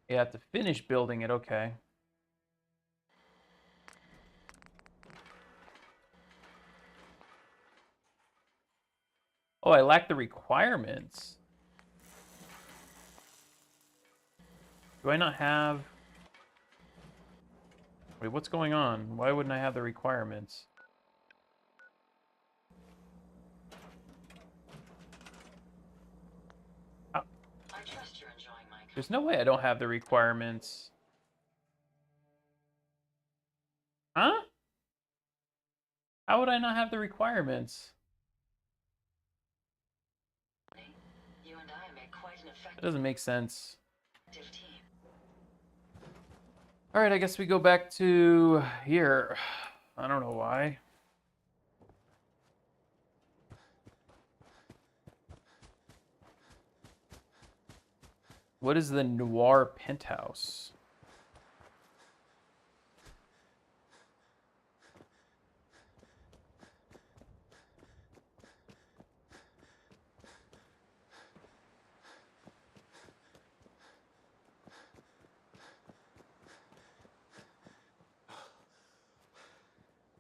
You have to finish building it, okay. Oh, I lack the requirements. Do I not have... Wait, what's going on? Why wouldn't I have the requirements? I trust you're enjoying my There's no way I don't have the requirements. Huh? How would I not have the requirements? company. You and I make quite an That effective doesn't make sense. team. All right, I guess we go back to here. I don't know why. What is the Noir Penthouse?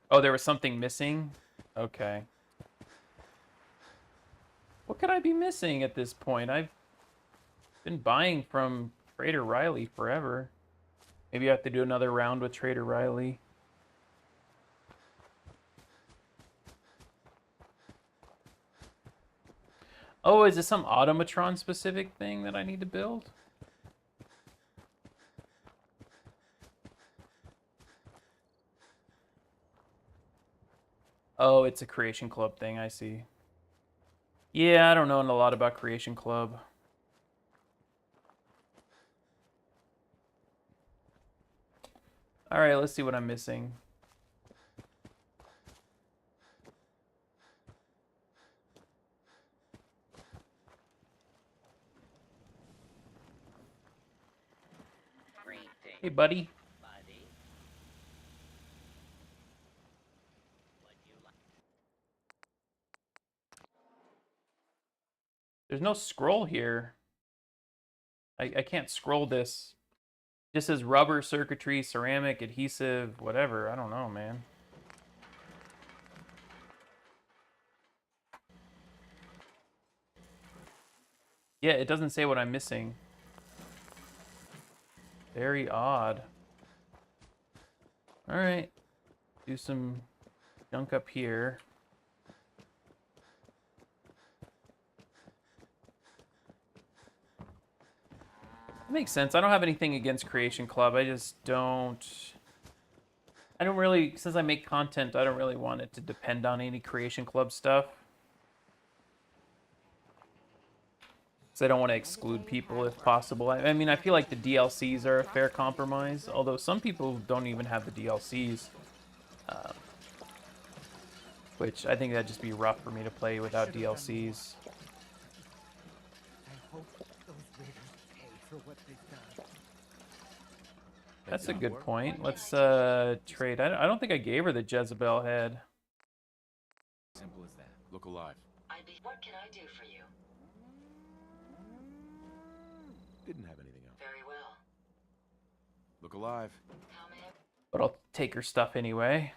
Oh, there was something missing? Okay. What could I be missing at this point? I've been buying from Trader Riley forever. Maybe I have to do another round with Trader Riley. Oh, is this some Automatron specific thing that I need to build? Oh, it's a Creation Club thing, I see. Yeah, I don't know a lot about Creation Club. All right, let's see what I'm missing. Hey, buddy. There's no scroll here. I can't scroll this. This is rubber, circuitry, ceramic, adhesive, whatever. I don't know, man. Yeah, it doesn't say what I'm missing. Very odd. All right. Do some junk up here. That makes sense. I don't have anything against Creation Club. I just don't... I don't really... Since I make content, I don't really want it to depend on any Creation Club stuff. So I don't want to exclude people if possible. I mean, I feel like the DLCs are a fair compromise. Although some people don't even have the DLCs. Which I think that'd just be rough for me to play without DLCs. That's a good point. Let's trade. I don't think I gave her the Jezebel head. Simple as that. Look alive. What can I do for you? Didn't have anything else. Very well. Look alive. How may I But I'll take her stuff anyway.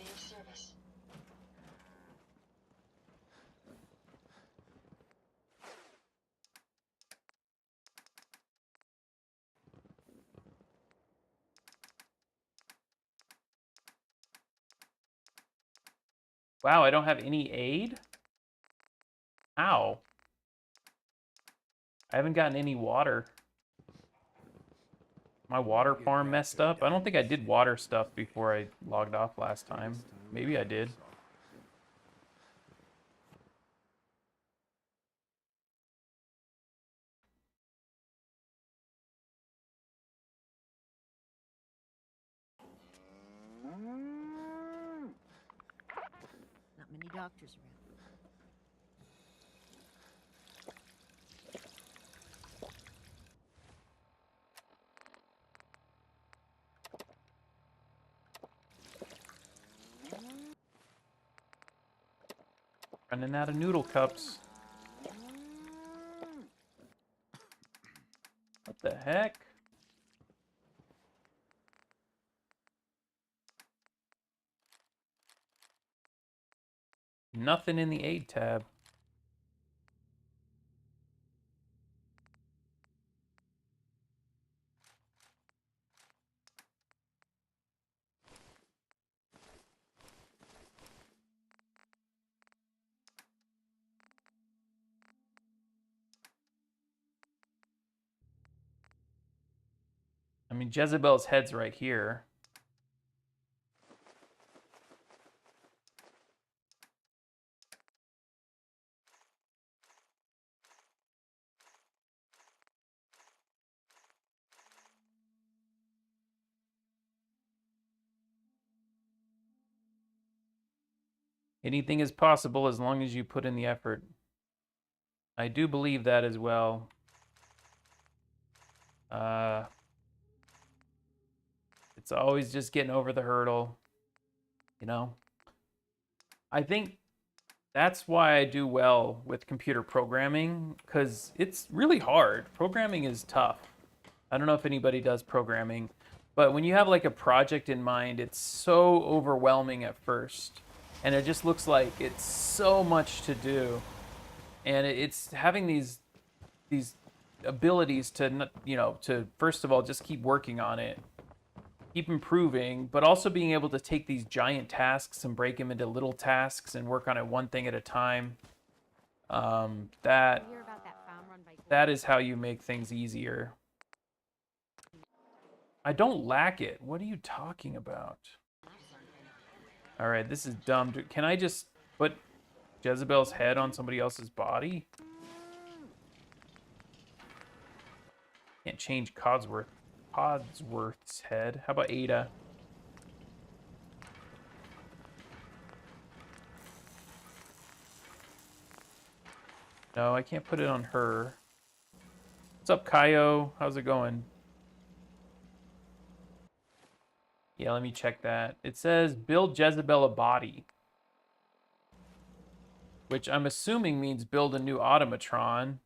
be of service? Wow, I don't have any aid? Ow. I haven't gotten any water. My water farm messed up? I don't think I did water stuff before I logged off last time. Maybe I did. Not many doctors around. Running out of noodle cups. What the heck? Nothing in the aid tab. I mean, Jezebel's head's right here. Anything is possible as long as you put in the effort. I do believe that as well. It's always just getting over the hurdle, you know? I think that's why I do well with computer programming, because it's really hard. Programming is tough. I don't know if anybody does programming, but when you have like a project in mind, it's so overwhelming at first. And it just looks like it's so much to do. And it's having these abilities to, you know, to first of all, just keep working on it, keep improving, but also being able to take these giant tasks and break them into little tasks and work on it one thing at a time. You hear about that farm run by That is how you make things easier. I don't lack it. What are you talking about? All right, this is dumb. Can I just put Jezebel's head on somebody else's body? Can't change Codsworth's head. How about Ada? No, I can't put it on her. What's up, Kaio? How's it going? Yeah, let me check that. It says build Jezebel a body, which I'm assuming means build a new automatron.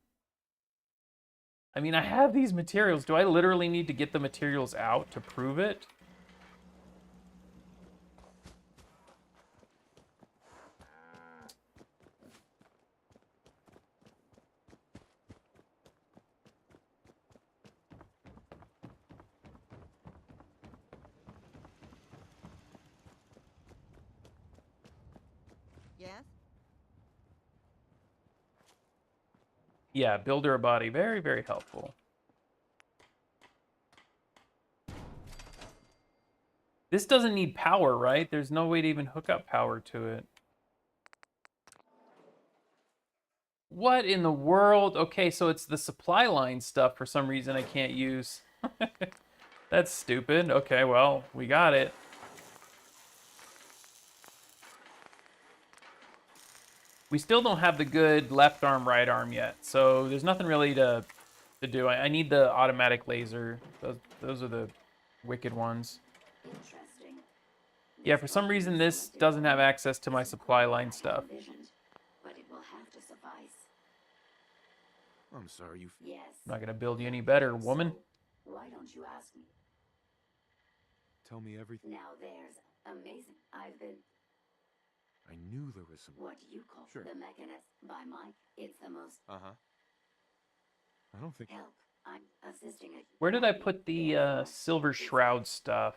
I mean, I have these materials. Do I literally need to get the materials out to prove it? Yes? Yeah, build her a body. Very, very helpful. This doesn't need power, right? There's no way to even hook up power to it. What in the world? Okay, so it's the supply line stuff for some reason I can't use. That's stupid. Okay, well, we got it. We still don't have the good left arm, right arm yet, so there's nothing really to do. I need the automatic laser. Those are the wicked ones. Interesting. Yeah, for some reason this doesn't have access to my supply line stuff. Envisioned, but it will have to suffice. I'm sorry, you... Yes. I'm not gonna build you any better, woman. So, why don't you ask me? Tell me everything. Now there's amazing. I've been I knew there was some... what you call Sure. the mechanist. By Mike, it's the most Uh-huh. I don't think... help. I'm assisting a Where did I put the Silver Shroud stuff?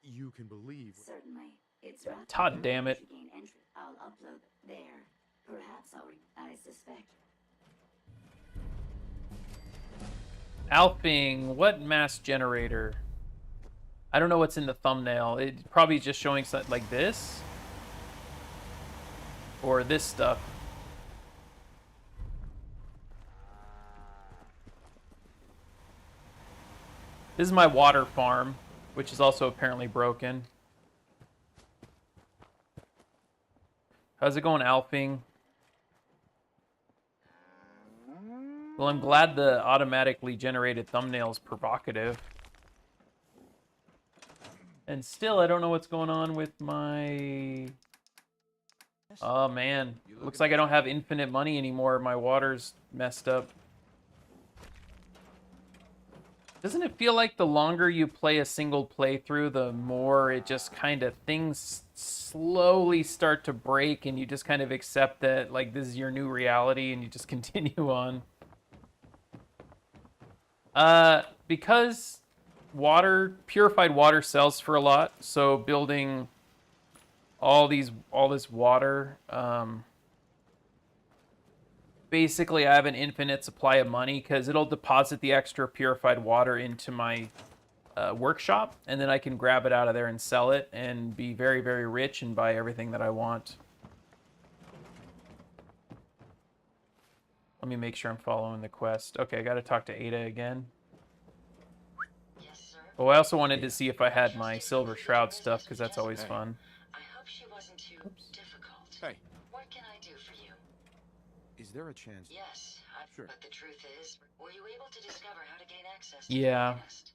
You can believe... Certainly. It's Todd, damn it. to gain entry. I'll upload there. Perhaps I suspect. Alfing, what mass generator? I don't know what's in the thumbnail. It probably just showing something like this. Or this stuff. This is my water farm, which is also apparently broken. How's it going, Alfing? Well, I'm glad the automatically generated thumbnail is provocative. And still, I don't know what's going on with my... Oh, man. Looks like I don't have infinite money anymore. My water's messed up. Doesn't it feel like the longer you play a single playthrough, the more it just kind of things slowly start to break and you just kind of accept that like this is your new reality and you just continue on? Because purified water sells for a lot, so building all this water, basically I have an infinite supply of money because it'll deposit the extra purified water into my workshop, and then I can grab it out of there and sell it and be very, very rich and buy everything that I want. Let me make sure I'm following the quest. Okay, I gotta talk to Ada again. Yes, sir. Oh, I also wanted to see if I had my Silver Shroud stuff, because that's always fun. I hope she wasn't too difficult. Hey, What can I do for you? is there a chance? Yes, Sure. but the truth is, were you able to discover how to gain access to Yeah. the nest?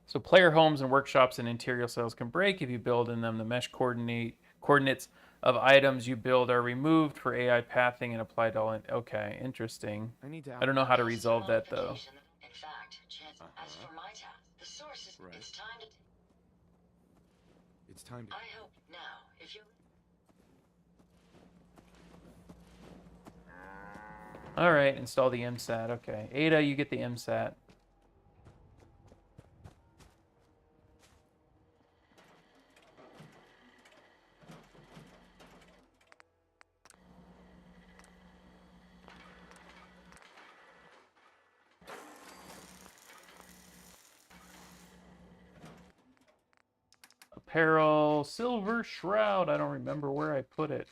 So player homes and workshops and interior cells can break if you build in them. The mesh coordinates of items you build are removed for AI pathing and applied to all. Okay, interesting. I need to. I don't know how to resolve that though. In fact, as for my task, the source is Right. it's time to. It's time to. I hope now, if you. All right, install the MSAT. Okay, Ada, you get the MSAT. Apparel, Silver Shroud. I don't remember where I put it.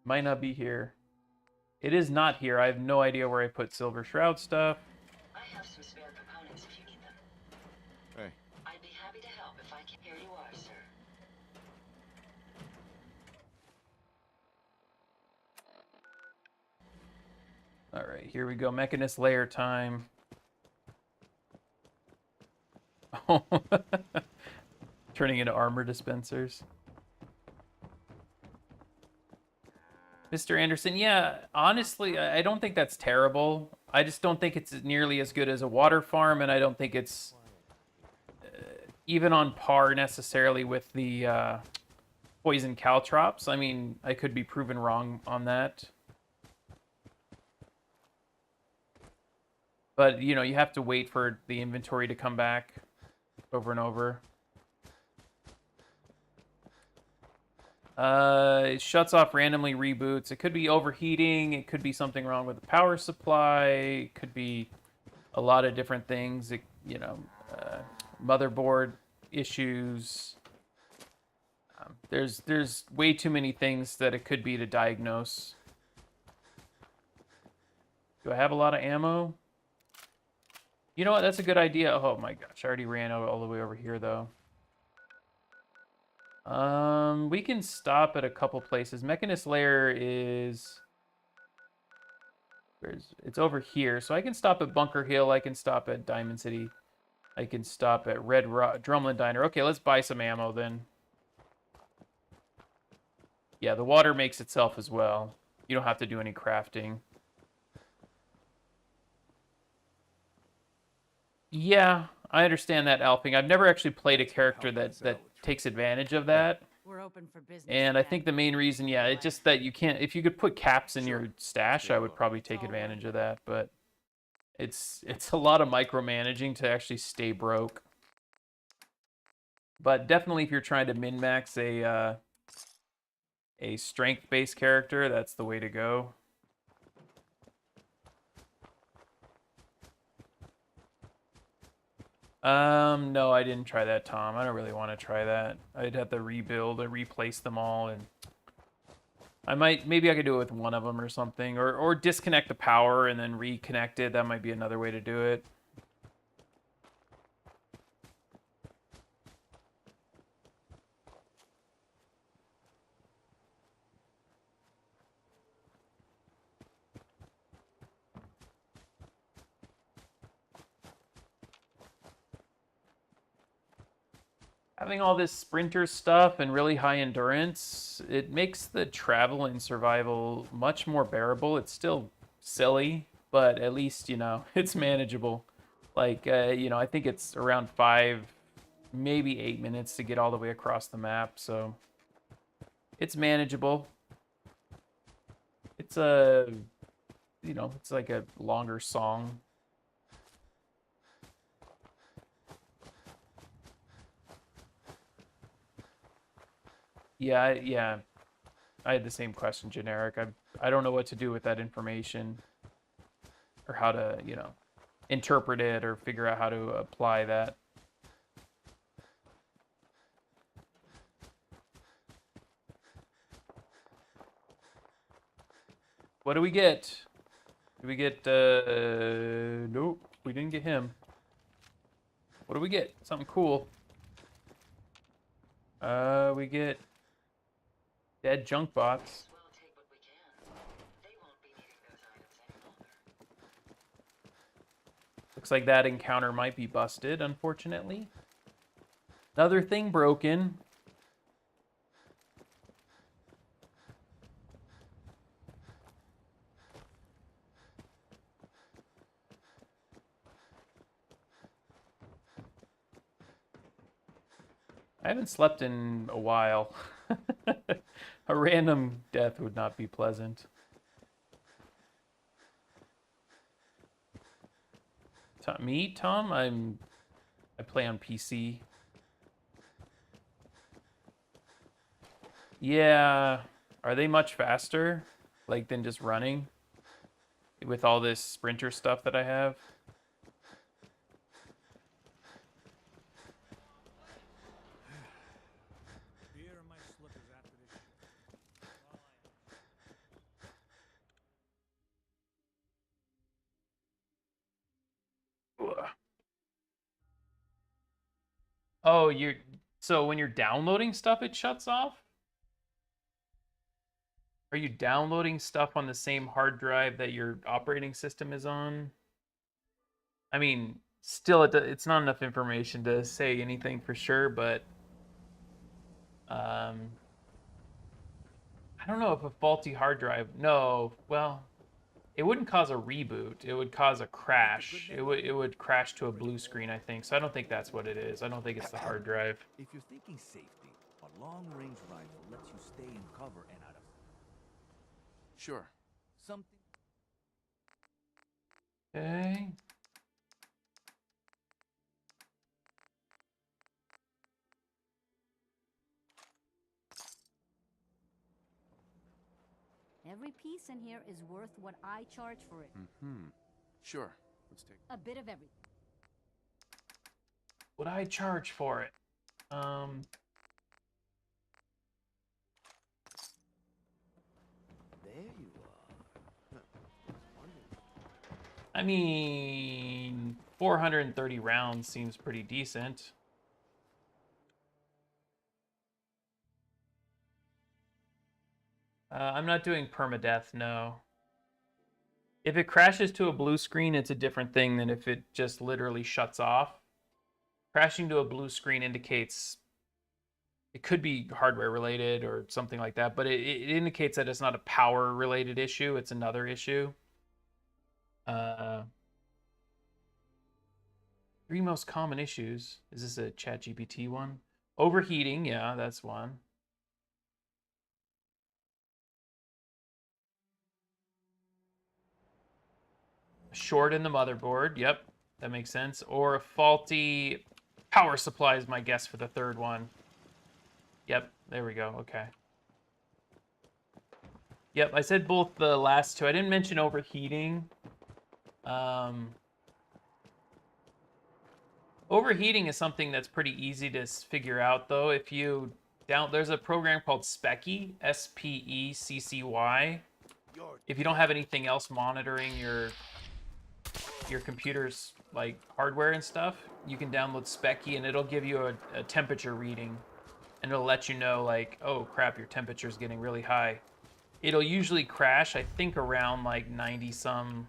Might not be here. It is not here. I have no idea where I put Silver Shroud stuff. I have some spare components if you need them. Hey, I'd be happy to help if I can. Here you are, sir. All right, here we go. Mechanist layer time. Oh, turning into armor dispensers. Mr. Anderson, yeah, honestly, I don't think that's terrible. I just don't think it's nearly as good as a water farm, and I don't think it's even on par necessarily with the poison caltrops. I mean, I could be proven wrong on that. But, you know, you have to wait for the inventory to come back over and over. It shuts off randomly, reboots. It could be overheating. It could be something wrong with the power supply. It could be a lot of different things. It, you know, motherboard issues. There's way too many things that it could be to diagnose. Do I have a lot of ammo? You know what? That's a good idea. Oh my gosh, I already ran all the way over here though. We can stop at a couple places. Mechanist Lair is... It's over here. So I can stop at Bunker Hill. I can stop at Diamond City. I can stop at Drumlin Diner. Okay, let's buy some ammo then. Yeah, the water makes itself as well. You don't have to do any crafting. Yeah, I understand that, Alping. I've never actually played a character that takes advantage of that. We're open for business. And I think the main reason, yeah, it's just that you can't... If you could put caps in your stash, I would probably take advantage of that. But it's a lot of micromanaging to actually stay broke. But definitely if you're trying to min-max a strength-based character, that's the way to go. No, I didn't try that, Tom. I don't really want to try that. I'd have to rebuild and replace them all, and maybe I could do it with one of them or something, or disconnect the power and then reconnect it. That might be another way to do it. Having all this sprinter stuff and really high endurance, it makes the travel and survival much more bearable. It's still silly, but at least, you know, it's manageable. Like, you know, I think it's around 5, maybe 8 minutes to get all the way across the map, so it's manageable. It's you know, it's like a longer song. Yeah. I had the same question, generic. I don't know what to do with that information, or how to, you know, interpret it or figure out how to apply that. What do we get? Do we get nope, we didn't get him. What do we get? Something cool. We get dead junk bots. Well, take what we can. They won't be needing those items any longer. Looks like that encounter might be busted, unfortunately. Another thing broken. I haven't slept in a while. A random death would not be pleasant. Me, Tom? I play on PC. Yeah. Are they much faster? Like, than just running? With all this sprinter stuff that I have? Oh, so when you're downloading stuff, it shuts off? Are you downloading stuff on the same hard drive that your operating system is on? I mean, still, it's not enough information to say anything for sure, but I don't know if a faulty hard drive. No, well, it wouldn't cause a reboot. It would cause a crash. It would crash to a blue screen, I think. So I don't think that's what it is. I don't think it's the hard drive. If you're thinking safety, a long-range rifle lets you stay in cover and out of... Sure. Something... Okay. Every piece in here is worth what I charge for it. Sure. Let's take... A bit of everything. What I charge for it? There you are. I mean, 430 rounds seems pretty decent. I'm not doing permadeath, no. If it crashes to a blue screen, it's a different thing than if it just literally shuts off. Crashing to a blue screen indicates it could be hardware related or something like that, but it indicates that it's not a power related issue, it's another issue. 3 most common issues. Is this a ChatGPT one? Overheating, yeah, that's one. Short in the motherboard, yep, that makes sense. Or a faulty Power supply is my guess for the third one. Yep, there we go. Okay. Yep, I said both the last two. I didn't mention overheating. Overheating is something that's pretty easy to figure out, though. If you there's a program called Speccy, SPECCY. If you don't have anything else monitoring your computer's like hardware and stuff, you can download Speccy and it'll give you a temperature reading, and it'll let you know like, oh crap, your temperature's getting really high. It'll usually crash, I think, around like 90 some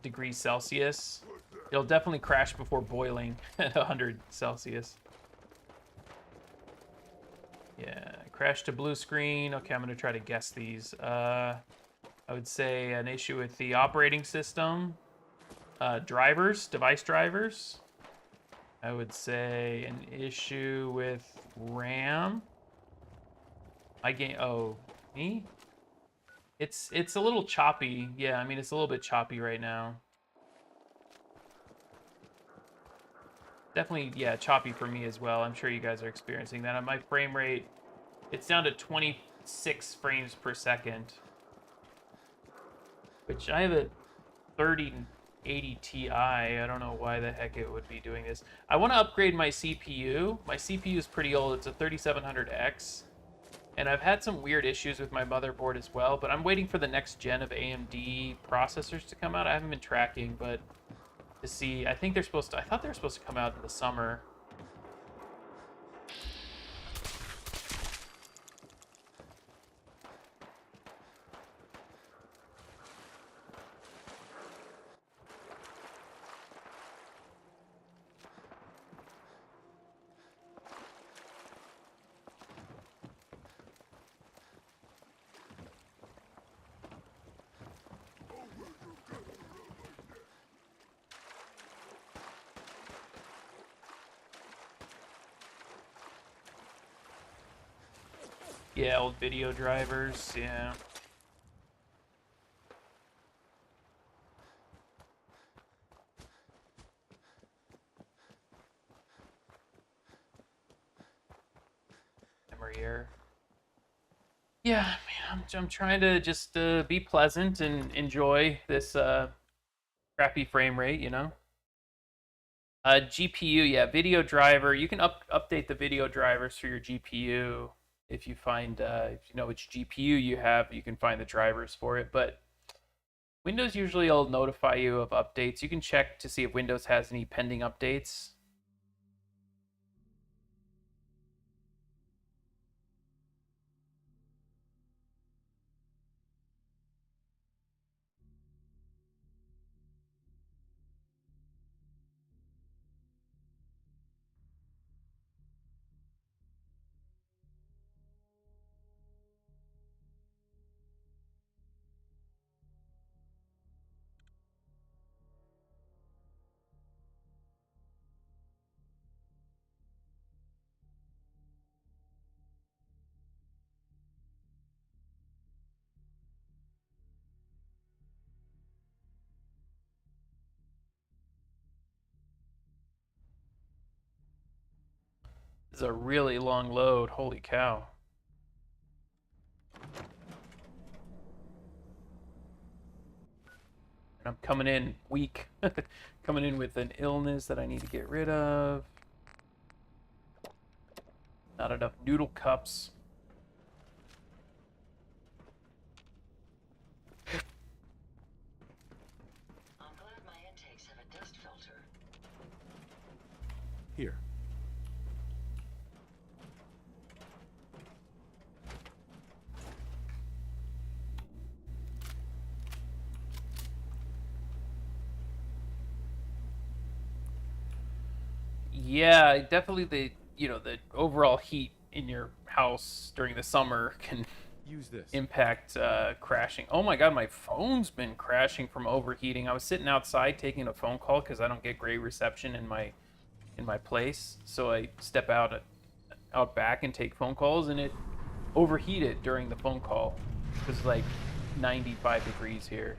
degrees Celsius. It'll definitely crash before boiling at 100 Celsius. Yeah, crash to blue screen. Okay, I'm gonna try to guess these. I would say an issue with the operating system, device drivers. I would say an issue with RAM. Me? It's a little choppy. Yeah, I mean, it's a little bit choppy right now. Definitely, yeah, choppy for me as well. I'm sure you guys are experiencing that. On my frame rate, it's down to 26 frames per second, which I have a 3080 Ti. I don't know why the heck it would be doing this. I want to upgrade my CPU. My CPU is pretty old. It's a 3700X. And I've had some weird issues with my motherboard as well, but I'm waiting for the next gen of AMD processors to come out. I haven't been tracking, but to see, I thought they were supposed to come out in the summer. Yeah, old video drivers, yeah. Memory error. Yeah, man, I'm trying to just be pleasant and enjoy this crappy frame rate, you know? GPU, yeah, video driver. You can update the video drivers for your GPU. If you find, if you know which GPU you have, you can find the drivers for it. But Windows usually will notify you of updates. You can check to see if Windows has any pending updates. This is a really long load. Holy cow. And I'm coming in weak. Coming in with an illness that I need to get rid of. Not enough noodle cups. I'm glad my intakes have a dust filter. Here. Yeah, definitely the overall heat in your house during the summer can Use this. impact crashing. Oh my god, my phone's been crashing from overheating. I was sitting outside taking a phone call because I don't get great reception in my place, so I step out back and take phone calls, and it overheated during the phone call. It was like 95 degrees here.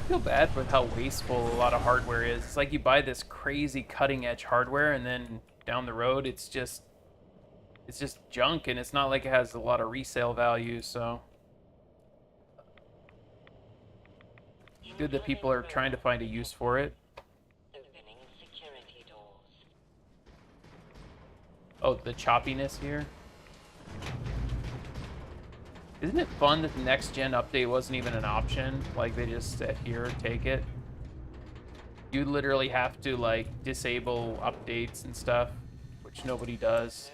feel bad with how wasteful a lot of hardware is. It's like you buy this crazy cutting edge hardware and then down the road it's just junk, and it's not like it has a lot of resale value, so it's good that people are trying to find a use for it. Opening security doors. Oh, the choppiness here. Isn't it fun that the next gen update wasn't even an option? Like, they just said, here, take it. You literally have to, like, disable updates and stuff, which nobody does.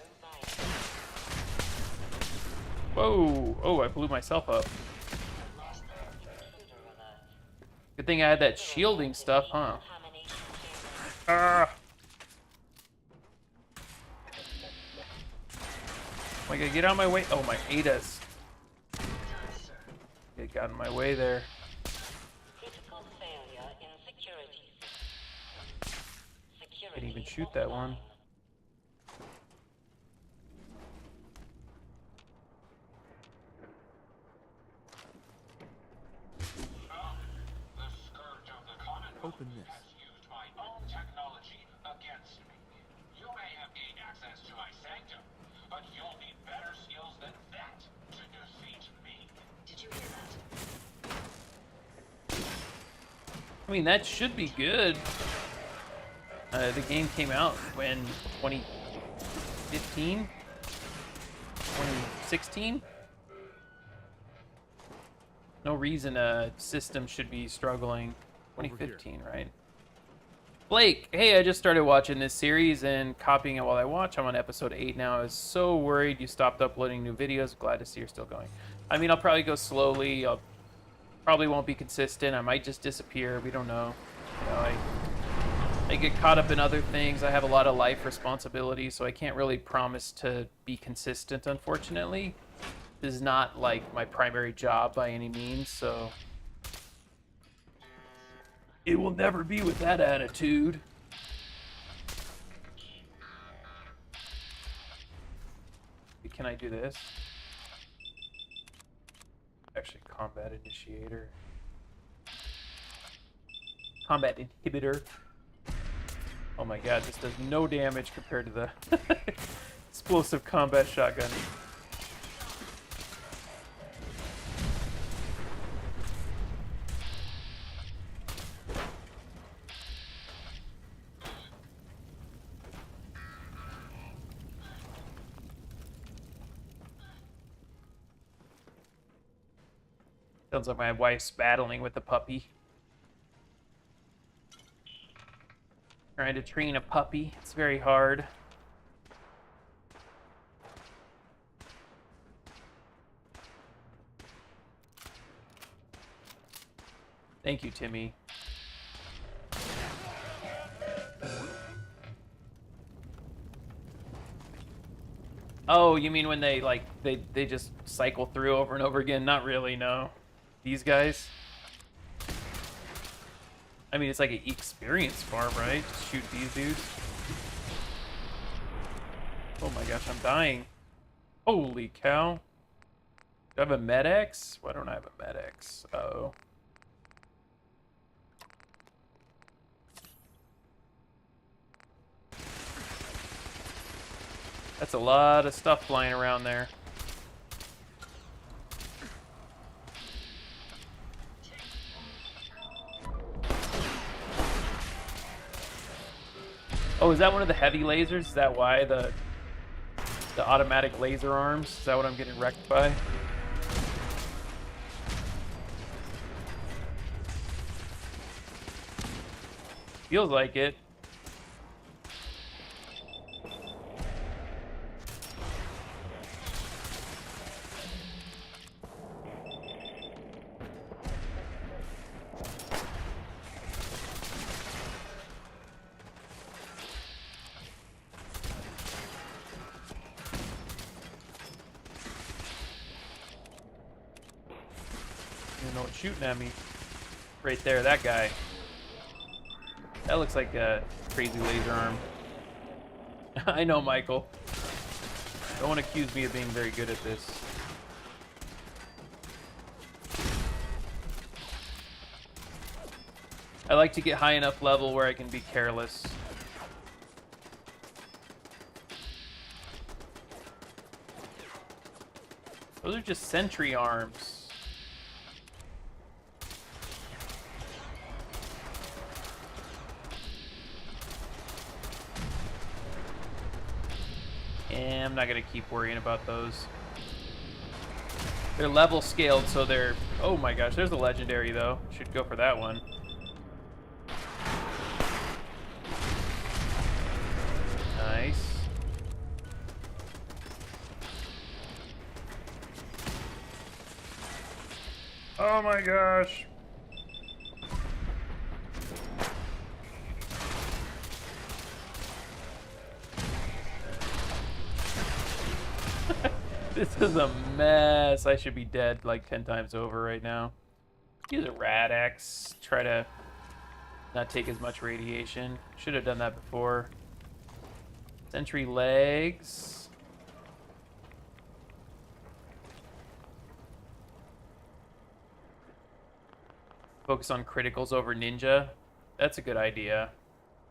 Whoa! Oh, I blew myself up. Good thing I had that shielding stuff, huh? Ah! Oh my god, get out of my way. Oh, my ADA's. It got in my way there. Critical failure in security system. Can't even shoot that one. The scourge of the Commonwealth Open this. has used my own technology against me. You may have gained access to my sanctum, but you'll need better skills than that to defeat me. Did you hear that? I mean, that should be good. The game came out when 2015? 2016? No reason a system should be struggling. 2015, right? Blake, hey, I just started watching this series and copying it while I watch. I'm on episode 8 now. I was so worried you stopped uploading new videos. Glad to see you're still going. I mean, I'll probably go slowly. I'll probably won't be consistent. I might just disappear. We don't know. You know, I get caught up in other things. I have a lot of life responsibilities, so I can't really promise to be consistent, unfortunately. This is not like my primary job by any means, so it will never be with that attitude. Can I do this? Actually, combat initiator. Combat inhibitor. Oh my god, this does no damage compared to the explosive combat shotgun. Sounds like my wife's battling with the puppy. Trying to train a puppy. It's very hard. Thank you, Timmy. Oh, you mean when they like they just cycle through over and over again? Not really, no. These guys. I mean, it's like an experience farm, right? Just shoot these dudes. Oh my gosh, I'm dying. Holy cow. Do I have a Med-X? Why don't I have a Med-X? Uh-oh. That's a lot of stuff flying around there. Oh, is that one of the heavy lasers? Is that why the automatic laser arms? Is that what I'm getting wrecked by? Feels like it. You know what's shooting at me? Right there, that guy. That looks like a crazy laser arm. I know, Michael. Don't accuse me of being very good at this. I like to get high enough level where I can be careless. Those are just sentry arms. And I'm not gonna keep worrying about those. They're level scaled, so they're... Oh my gosh, there's a legendary though. Should go for that one. Nice. Oh my gosh. This is a mess. I should be dead like 10 times over right now. Use a Rad-X. Try to not take as much radiation. Should have done that before. Sentry legs. Focus on criticals over ninja. That's a good idea.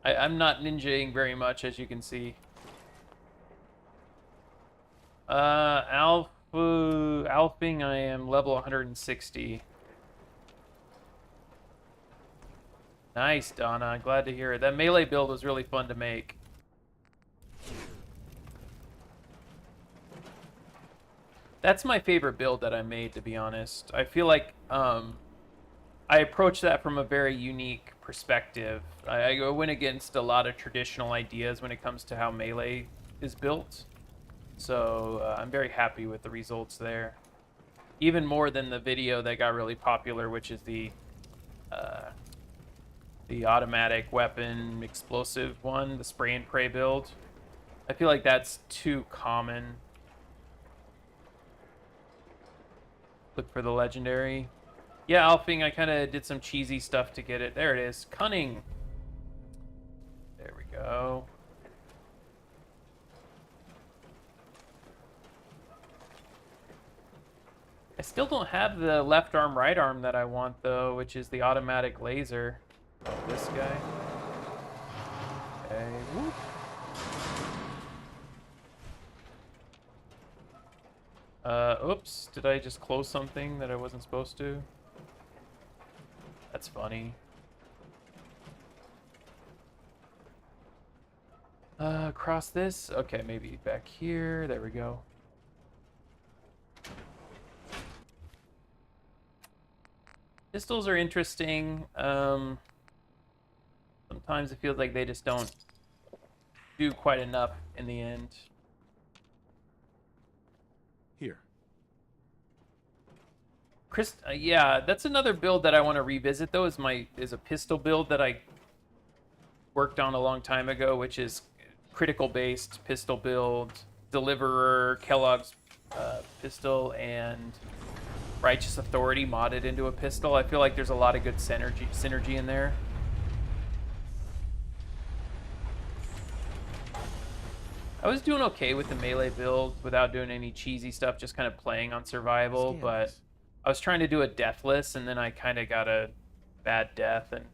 I'm not ninjaing very much, as you can see. Alphing, I am level 160. Nice, Donna. Glad to hear it. That melee build was really fun to make. That's my favorite build that I made, to be honest. I feel like I approached that from a very unique perspective. I went against a lot of traditional ideas when it comes to how melee is built. So I'm very happy with the results there. Even more than the video that got really popular, which is the automatic weapon explosive one, the spray and pray build. I feel like that's too common. Look for the legendary. Yeah, Alphing, I kind of did some cheesy stuff to get it. There it is. Cunning. There we go. I still don't have the left arm, right arm that I want, though, which is the automatic laser. Oh, this guy. Okay, whoop. Oops, did I just close something that I wasn't supposed to? That's funny. Cross this? Okay, maybe back here. There we go. Pistols are interesting. Sometimes it feels like they just don't do quite enough in the end. Here. Yeah, that's another build that I want to revisit though. Is a pistol build that I worked on a long time ago, which is critical based pistol build, Deliverer, Kellogg's pistol, and Righteous Authority modded into a pistol. I feel like there's a lot of good synergy in there. I was doing okay with the melee build without doing any cheesy stuff, just kind of playing on survival, but I was trying to do a deathless, and then I kind of got a bad death, and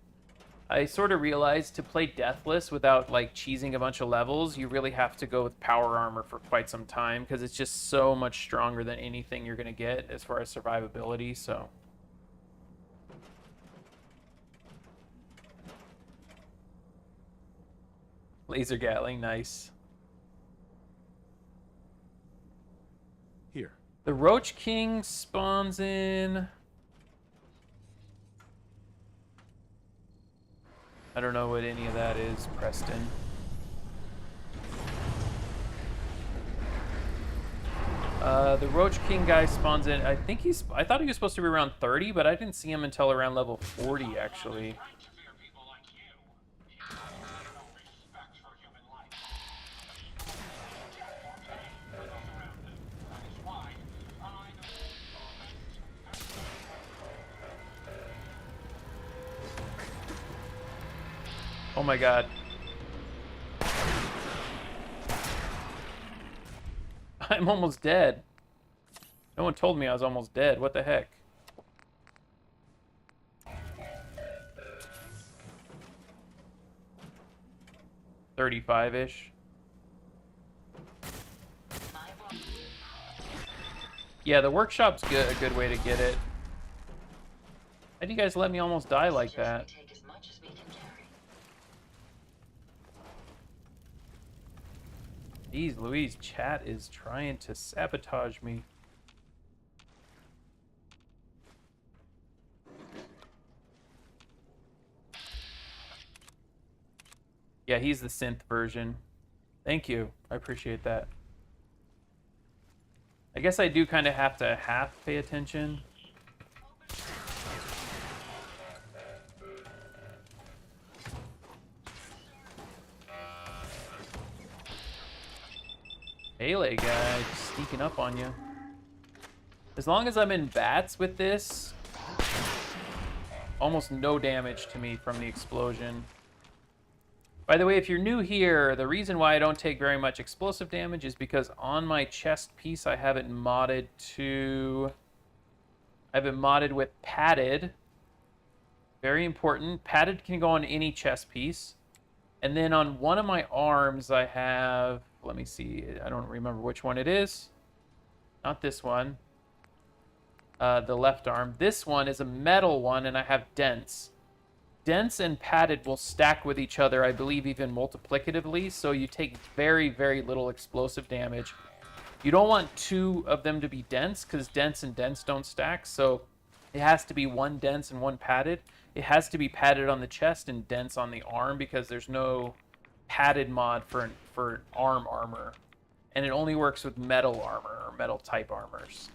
I sort of realized to play deathless without like cheesing a bunch of levels, you really have to go with power armor for quite some time because it's just so much stronger than anything you're going to get as far as survivability, so. Laser Gatling, nice. Here. The Roach King spawns in... I don't know what any of that is, Preston. The Roach King guy spawns in. I thought he was supposed to be around 30, but I didn't see him until around level 40, actually. Oh my god. I'm almost dead. No one told me I was almost dead. What the heck? 35-ish. My one. Yeah, the workshop's good. A good way to get it. How'd you guys let me almost die like Suggest that? we take as much as we can carry. Jeez Louise, chat is trying to sabotage me. Yeah, he's the synth version. Thank you. I appreciate that. I guess I do kind of have to half pay attention. Melee guy just sneaking up on you. As long as I'm in bats with this, almost no damage to me from the explosion. By the way, if you're new here, the reason why I don't take very much explosive damage is because on my chest piece I have it modded to... I have it modded with padded. Very important. Padded can go on any chest piece. And then on one of my arms I have... Let me see. I don't remember which one it is. Not this one. The left arm. This one is a metal one, and I have dense. Dense and padded will stack with each other, I believe, even multiplicatively, so you take very, very little explosive damage. You don't want two of them to be dense, because dense and dense don't stack, so it has to be one dense and one padded. It has to be padded on the chest and dense on the arm, because there's no padded mod for arm armor. And it only works with metal armor, or metal type armors.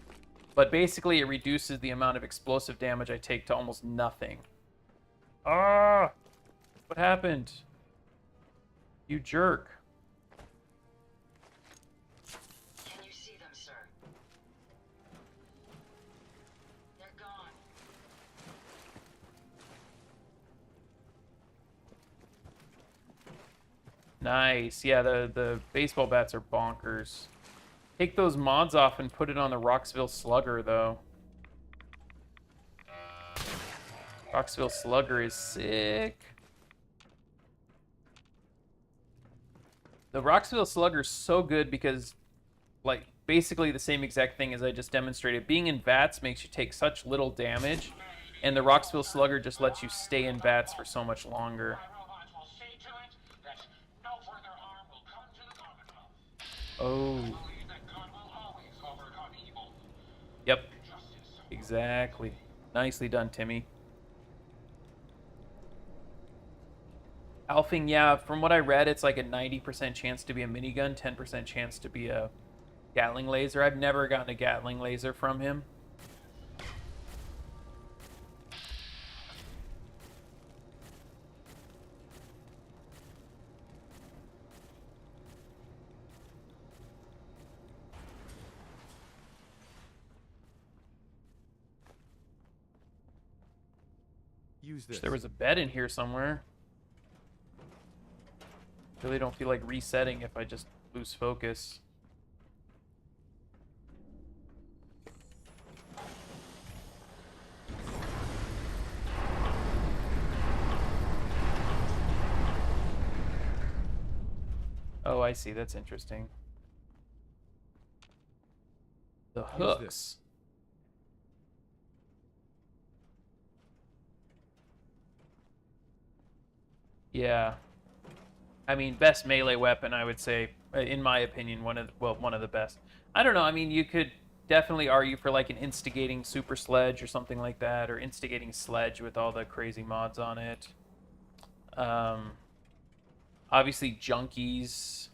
But basically, it reduces the amount of explosive damage I take to almost nothing. Ah! What happened? You jerk. Can you see them, sir? They're gone. Nice. Yeah, the baseball bats are bonkers. Take those mods off and put it on the Roxville Slugger, though. Roxville Slugger is sick. The Roxville Slugger is so good because, like, basically the same exact thing as I just demonstrated. Being in VATS makes you take such little damage, and the Roxville Slugger just lets you stay in VATS for so much longer. My robots will see to it that no further harm will come to the Commonwealth. Oh. Believe that good will always overcome evil. Yep. Justice. Exactly. Nicely done, Timmy. Alfing, yeah, from what I read, it's like a 90% chance to be a minigun, 10% chance to be a Gatling laser. I've never gotten a Gatling laser from him. Use this. Wish there was a bed in here somewhere. Really don't feel like resetting if I just lose focus. Oh, I see. That's interesting. The Use hooks. this. Yeah. I mean, best melee weapon, I would say, in my opinion, one of the best. I don't know. I mean, you could definitely argue for like an instigating super sledge or something like that, or instigating sledge with all the crazy mods on it. Obviously, junkies.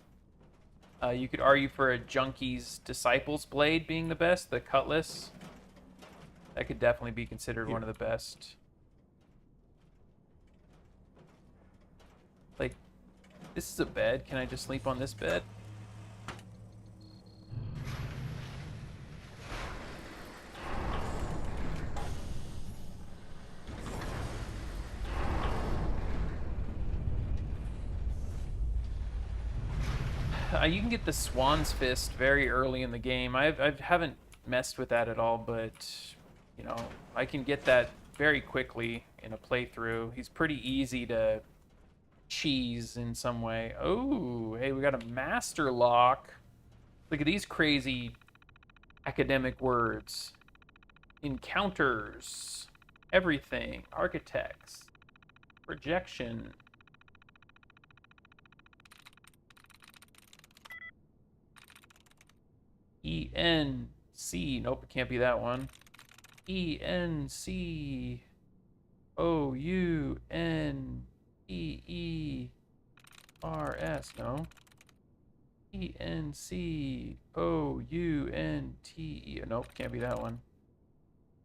You could argue for a junkie's disciples blade being the best, the cutlass. That could definitely be considered one of the best. Like, this is a bed. Can I just sleep on this bed? You can get the Swan's Fist very early in the game. I haven't messed with that at all, but, you know, I can get that very quickly in a playthrough. He's pretty easy to cheese in some way. Oh, hey, we got a master lock. Look at these crazy academic words. Encounters. Everything. Architects. Projection. ENC. Nope, it can't be that one. ENCOUNTEER. No. ENCOUNTE. Nope, can't be that one.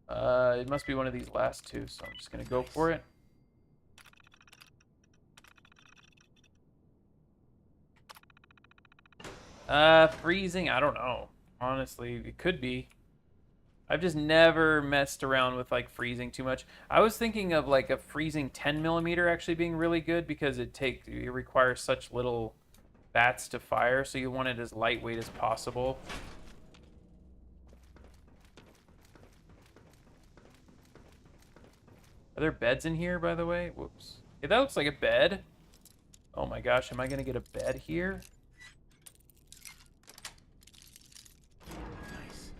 It must be one of these last two, so I'm just gonna go for it. Freezing, I don't know. Honestly, it could be. I've just never messed around with like freezing too much. I was thinking of like a freezing 10mm actually being really good because it requires such little bats to fire, so you want it as lightweight as possible. Are there beds in here, by the way? Whoops. Yeah, that looks like a bed. Oh my gosh, am I gonna get a bed here? Nice.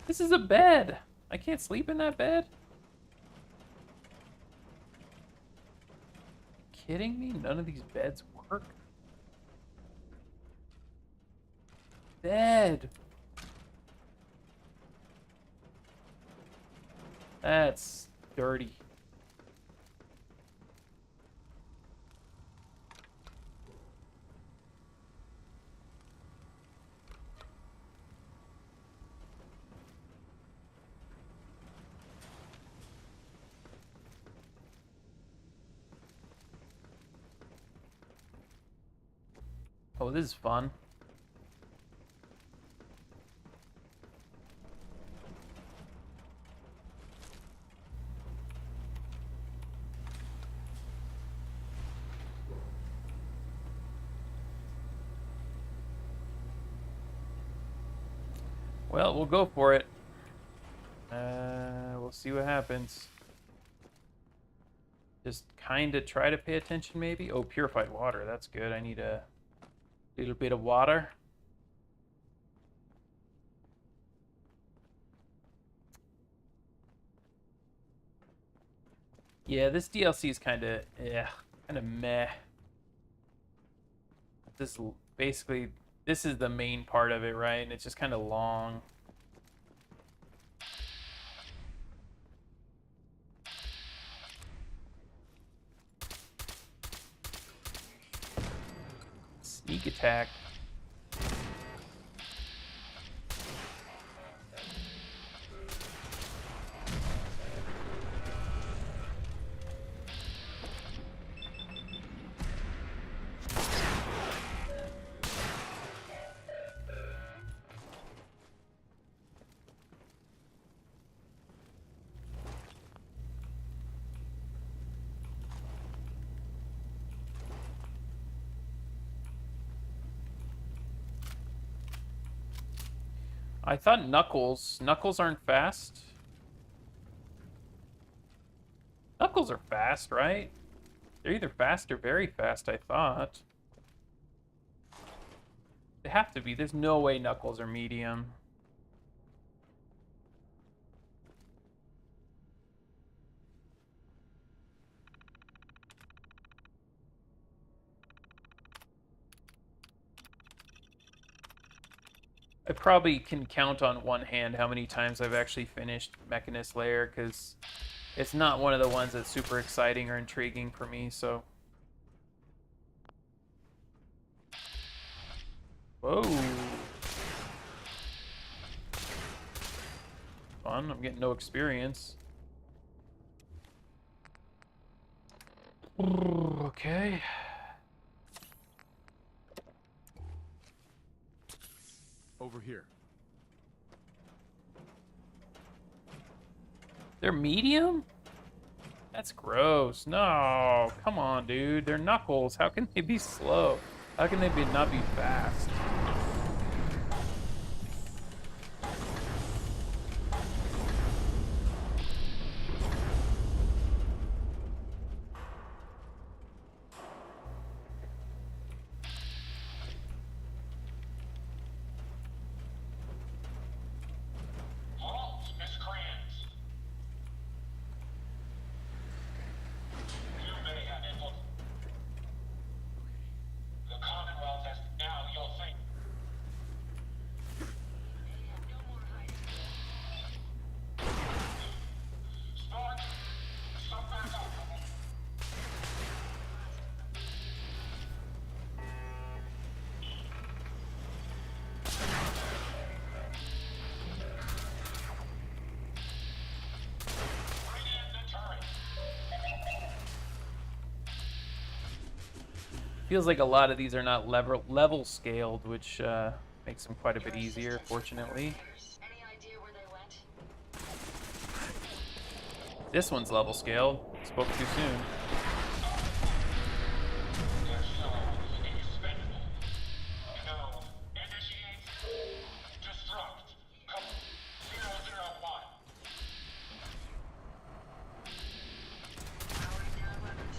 This is a bed. I can't sleep in that bed. Kidding me? None of these beds work. Bed. That's dirty. Oh, this is fun. Well, we'll go for it. We'll see what happens. Just kind of try to pay attention, maybe. Oh, purified water. That's good. I need a little bit of water. Yeah, this DLC is kind of meh. This basically, this is the main part of it, right? And it's just kind of long. Sneak attack. I thought Knuckles aren't fast. Knuckles are fast, right? They're either fast or very fast, I thought. They have to be. There's no way Knuckles are medium. I probably can count on one hand how many times I've actually finished Mechanist Lair, because it's not one of the ones that's super exciting or intriguing for me, so... Whoa! Fun, I'm getting no experience. Okay. Over here. They're medium? That's gross. No, come on, dude. They're Knuckles. How can they be slow? How can they not be fast? Feels like a lot of these are not level scaled, which makes them quite a bit easier, fortunately. Any idea where they went? This one's level scaled. Spoke too soon. Expendable. No. Initiate. Destruct. Code 001. Powering down weapons.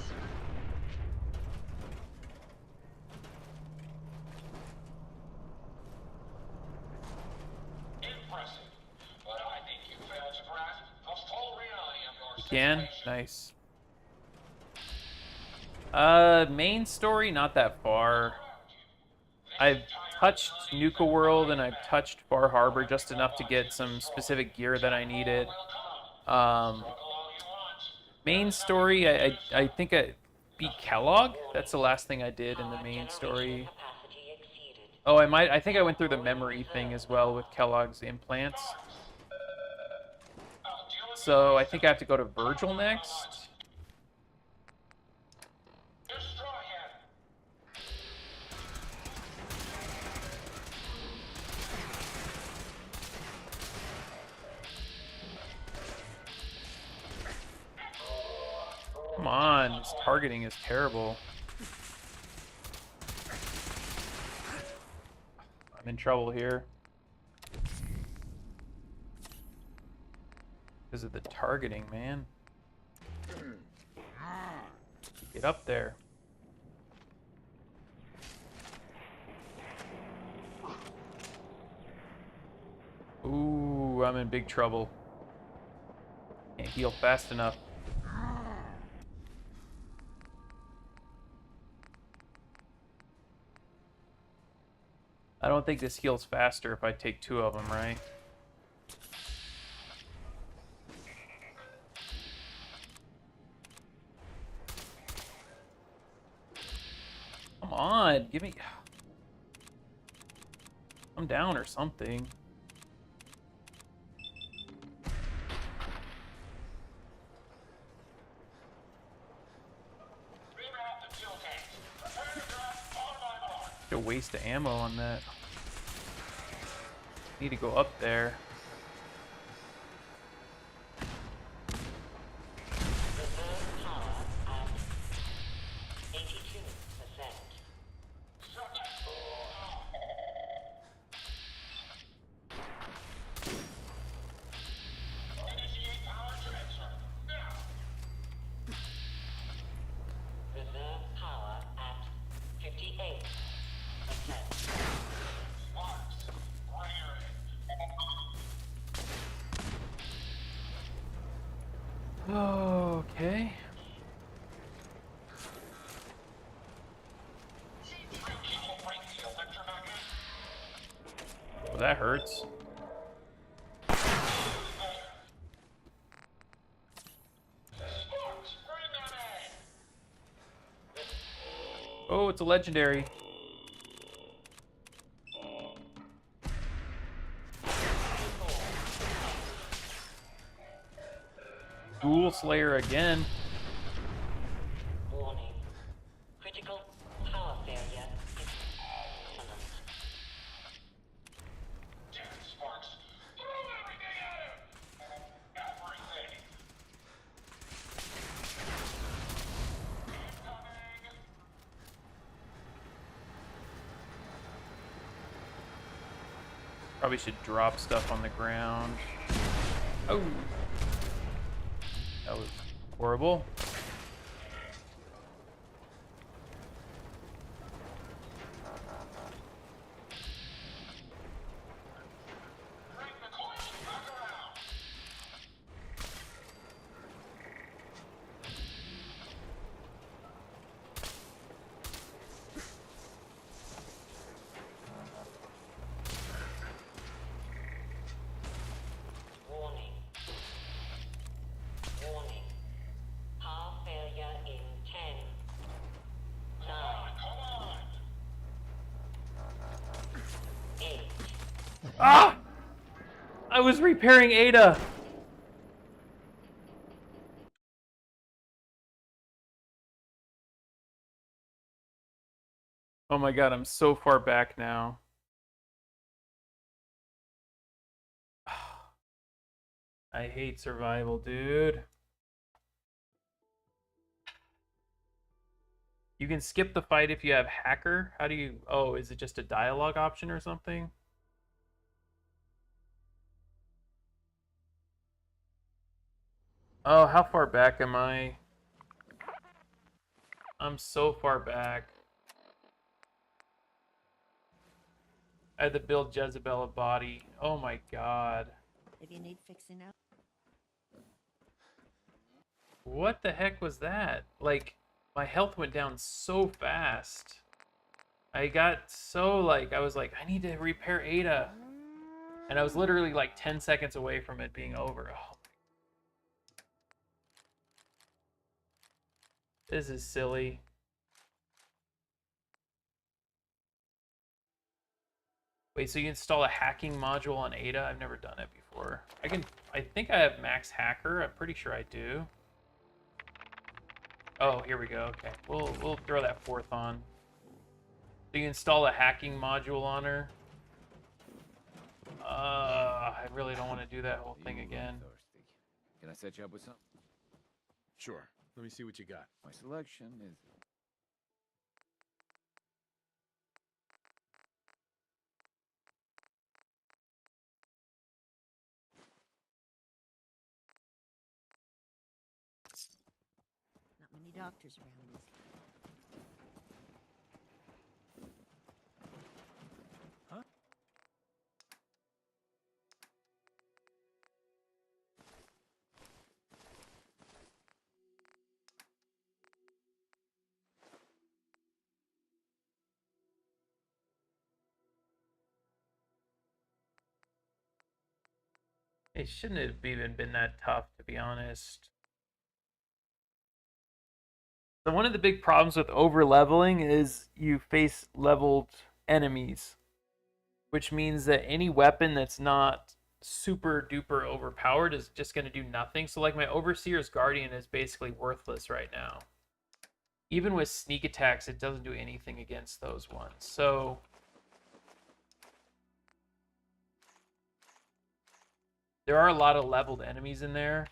Impressive. But I think you failed to grasp the full reality of your Can? situation. Nice. Main story, not that far. I've touched Nuka World and I've touched Bar Harbor just enough to get some specific gear that I needed. Main story, I think I beat Kellogg. That's the last thing I did in the main story. Oh, I think I went through the memory thing as well with Kellogg's implants. So I think I have to go to Virgil next. Destroy him. Come on, this targeting is terrible. I'm in trouble here. Because of the targeting, man. Get up there. Ooh, I'm in big trouble. Can't heal fast enough. I don't think this heals faster if I take two of them, right? Come on, give me... I'm down or something. Remount the fuel tanks. Prepare to drop on my mark. A waste of ammo on that. Need to go up there. Initiate power transfer. Now. Reserve power at 58%. Sparks. Rear Okay. Will break the electromagnet. Well, that hurts. Sparks. Bring them in. Oh, it's a legendary. Ghoul Slayer again. Warning. Critical power failure is imminent. Damn it, Sparks. Throw everything at him. Everything. Incoming. Probably should drop stuff on the ground. Oh. That was horrible. Bring the coils back around. Warning. Warning. Power failure in 10, 9, Come on. 8. Ah! I was repairing Ada. Oh my god, I'm so far back now. I hate survival, dude. You can skip the fight if you have hacker. How do you... Oh, is it just a dialogue option or something? Oh, how far back am I? I'm so far back. I had to build Jezebel a body. Oh my god. If you need fixing up. What the heck was that? Like, my health went down so fast. I got so, like, I was like, I need to repair Ada. And I was literally like 10 seconds away from it being over. Oh, this is silly. Wait, so you install a hacking module on Ada? I've never done it before. I think I have max hacker. I'm pretty sure I do. Oh, here we go. Okay, we'll throw that fourth on. So you install a hacking module on her. I really don't want to do that whole thing again. Thirsty. Can I set you up with something? Sure. Let me see what you got. My selection is... Not many doctors around these. It shouldn't have even been that tough, to be honest. So one of the big problems with over leveling is you face leveled enemies, which means that any weapon that's not super duper overpowered is just going to do nothing. So like my Overseer's Guardian is basically worthless right now. Even with sneak attacks, it doesn't do anything against those ones. So there are a lot of leveled enemies in there.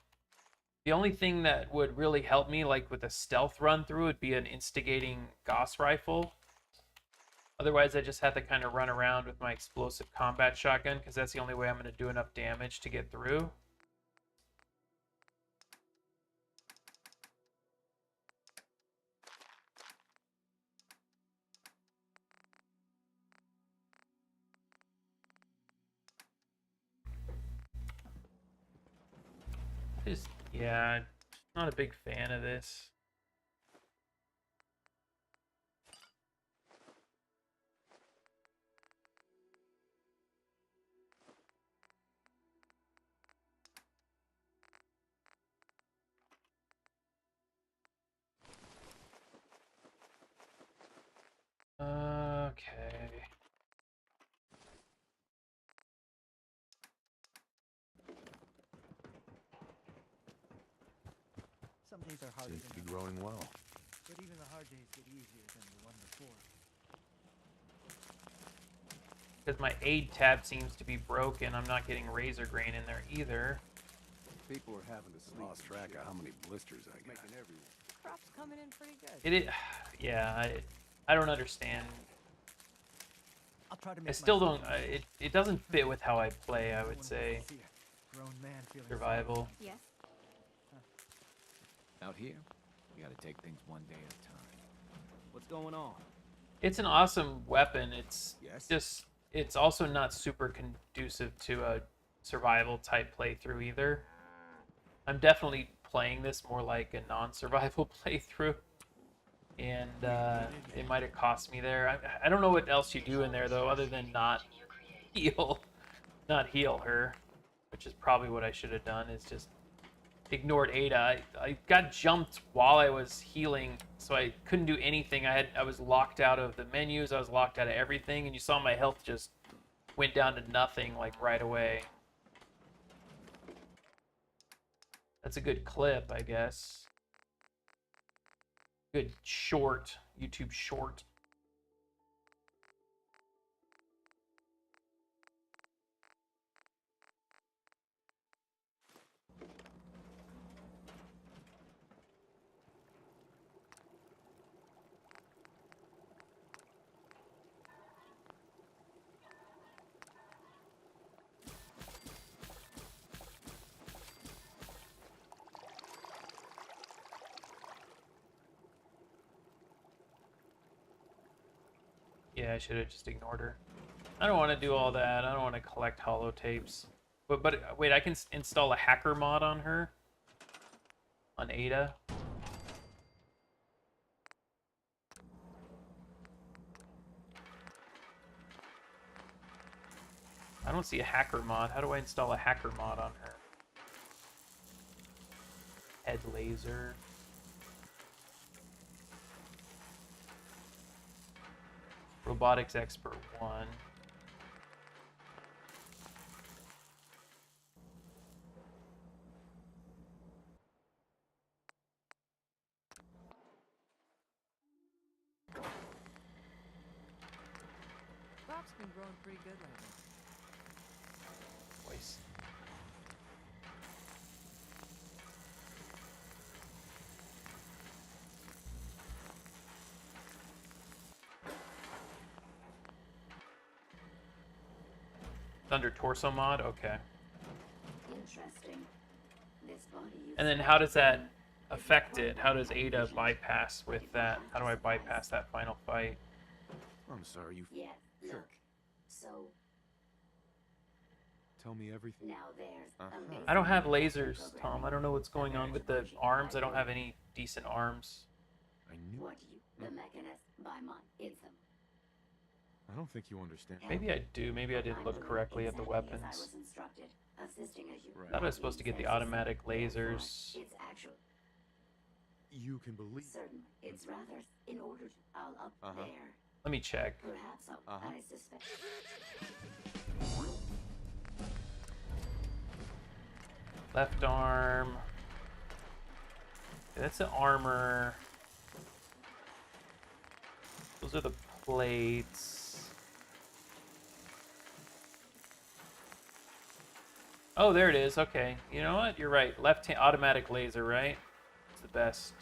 The only thing that would really help me, like with a stealth run through, would be an instigating Gauss rifle. Otherwise, I just have to kind of run around with my explosive combat shotgun, because that's the only way I'm going to do enough damage to get through. Yeah, not a big fan of this. Okay. Some days are harder Seems to be than others, growing well. but even the hard days get easier than the one before. Because my aid tab seems to be broken. I'm not getting razor grain in there either. People are having to sleep. Lost track of how many blisters I got. Crop's coming in pretty good. Yeah, I don't understand. I'll try to make I still myself don't. It doesn't fit with how I play, I would say. see a grown man feeling Survival. Yes. Out here, we gotta take things one day at a time. What's going on? It's an awesome weapon. It's Yes? just, it's also not super conducive to a survival type playthrough either. I'm definitely playing this more like a non-survival playthrough. And it might have cost me there. I don't know what else you do in there though, other than not heal her, which is probably what I should have done. Is just ignored Ada. I got jumped while I was healing, so I couldn't do anything. I was locked out of the menus. I was locked out of everything, and you saw my health just went down to nothing like right away. That's a good clip, I guess. Good short, YouTube short. Yeah, I should have just ignored her. I don't want to do all that. I don't want to collect holotapes. But wait, I can install a hacker mod on her? On Ada? I don't see a hacker mod. How do I install a hacker mod on her? Head laser. Robotics Expert 1. Crops been growing pretty good lately. Voice. Under torso mod? Okay. Interesting. This body And then how does that affect it? How does Ada bypass with that? How do I bypass that final fight? I'm sorry, you... Yeah, Sure. look. So Tell me everything. now there's Uh-huh. I don't have lasers, Tom. I don't know what's going on with the arms. I don't have any decent arms. I knew... what you the mechanism by mon Ism. I don't think you understand. Maybe I do. Maybe I didn't look correctly at the Exactly as I weapons. was instructed, assisting a human Right. I thought I was supposed to get the being automatic sensitive. Therefore, lasers. It's actual You can believe... certainly. It's rather in order to I'll up Uh-huh. there. Let me check. Perhaps Uh-huh. I suspect Left arm. Okay, that's the armor. Those are the plates. Oh, there it is. Okay. You know what? You're right. Left hand automatic laser, right? It's the best,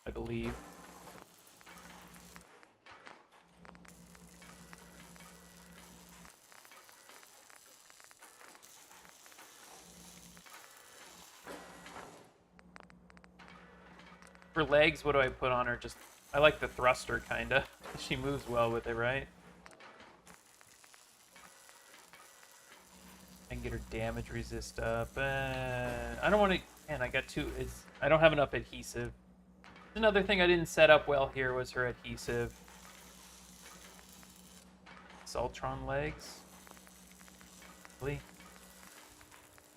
I believe. For legs, what do I put on her? Just, I like the thruster, kinda. She moves well with it, right? I can get her damage resist up. I don't want to, man, I got two, I don't have enough adhesive. Another thing I didn't set up well here was her adhesive. Assaultron legs? Really?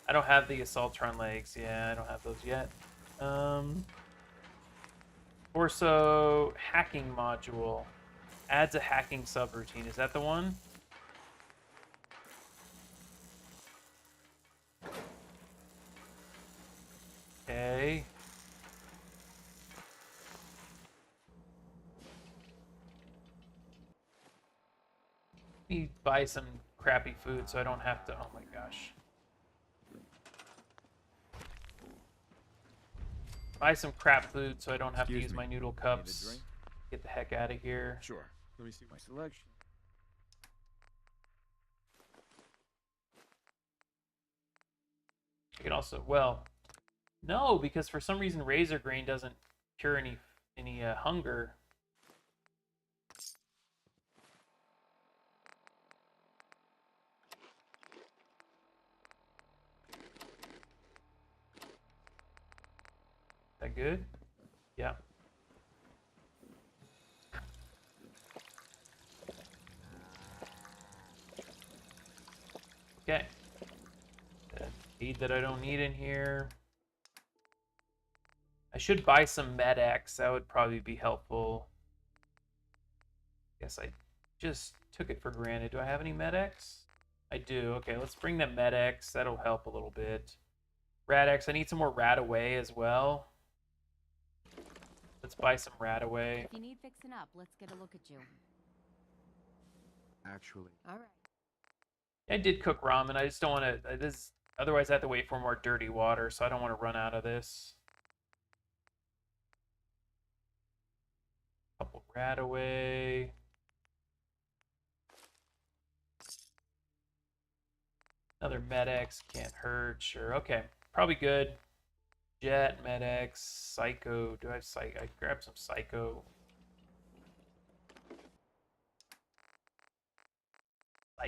I don't have the Assaultron legs. Yeah, I don't have those yet. Torso hacking module. Adds a hacking subroutine. Is that the one? Okay. Let me buy some crappy food so I don't have to. Oh my gosh. Buy some crap food so I don't have to Excuse use me. my noodle Need a cups. drink? Get the heck out of here. Sure. Let me see my selection. I could also, well, no, because for some reason Razor Grain doesn't cure any hunger. That good? Yeah. Okay. Aid that I don't need in here. I should buy some Med-X. That would probably be helpful. Guess I just took it for granted. Do I have any Med-X? I do. Okay, let's bring the Med-X. That'll help a little bit. Rad-X. I need some more Radaway as well. Let's buy some Radaway. If you need fixing up, let's get a look at you. Actually, All right. I did cook ramen. I just don't want to. This otherwise I have to wait for more dirty water, so I don't want to run out of this. Couple Radaway. Another Med-X can't hurt. Sure. Okay. Probably good. Jet, Med-X, Psycho. Do I have Psycho? I grab some Psycho.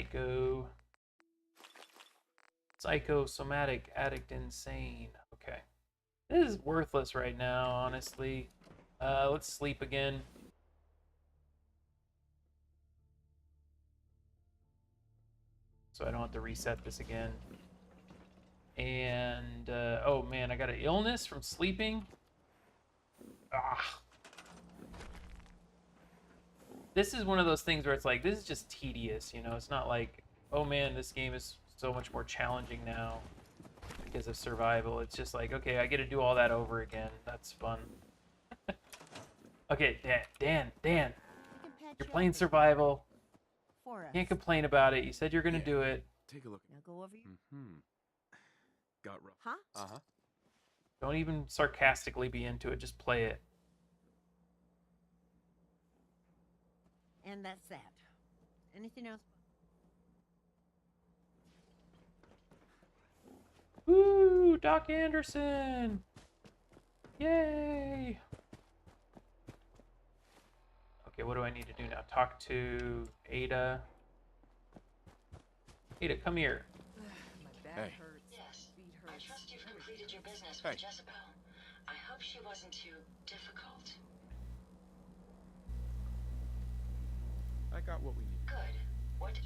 Psycho. Psychosomatic addict insane. Okay. This is worthless right now, honestly. Let's sleep again. So I don't have to reset this again. And, oh man, I got an illness from sleeping. Ah. This is one of those things where it's like, this is just tedious, you know? It's not like, oh man, this game is so much more challenging now because of survival. It's just like, okay, I get to do all that over again. That's fun. Okay, Dan, you're playing survival. For us. Can't complain about it. You said you're gonna Yeah. do it. Take a look. Now go over your... Mm-hmm. Got rough. Huh? Uh-huh. Don't even sarcastically be into it. Just play it. And that's that. Anything else? Woo! Doc Anderson! Yay! Okay, what do I need to do now? Talk to Ada. Ada, come here. Hey. Yes. I trust you've completed your business Hey. with Jezebel. I hope she wasn't too difficult. I got what we need. Good. What?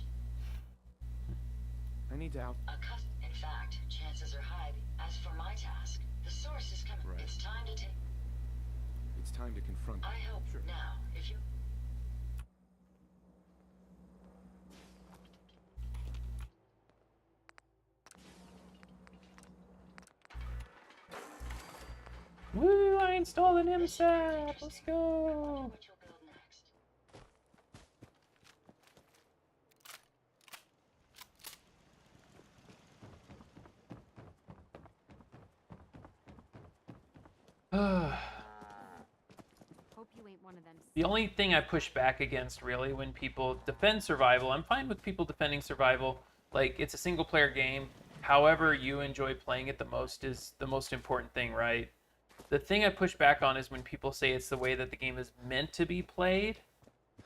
I need to out. In fact, chances are high. As for my task, the source is coming. Right. It's time to take. It's time to confront. I hope Sure. now, if you. Woo! I installed an MSAT! Let's go! What you'll build next. Hope you ain't one of them. The only thing I push back against, really, when people defend survival, I'm fine with people defending survival. Like, it's a single-player game. However you enjoy playing it the most is the most important thing, right? The thing I push back on is when people say it's the way that the game is meant to be played.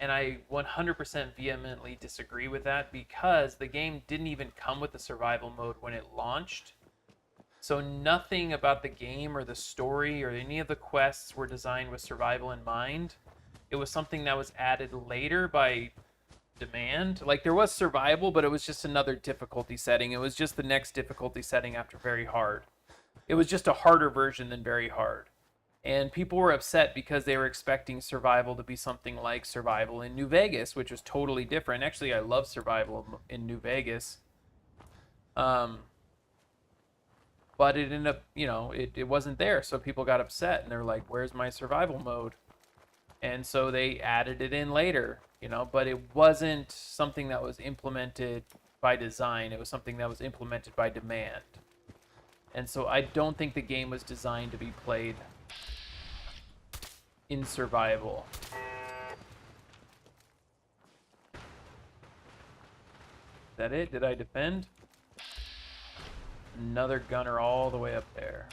And I 100% vehemently disagree with that because the game didn't even come with the survival mode when it launched. So nothing about the game or the story or any of the quests were designed with survival in mind. It was something that was added later by demand. Like, there was survival, but it was just another difficulty setting. It was just the next difficulty setting after very hard. It was just a harder version than very hard. And people were upset because they were expecting survival to be something like survival in New Vegas, which was totally different. Actually, I love survival in New Vegas. But it ended up, you know, it wasn't there. So people got upset and they're like, where's my survival mode? And so they added it in later, you know, but it wasn't something that was implemented by design. It was something that was implemented by demand. And so I don't think the game was designed to be played in survival. Is that it? Did I defend? Another gunner all the way up there.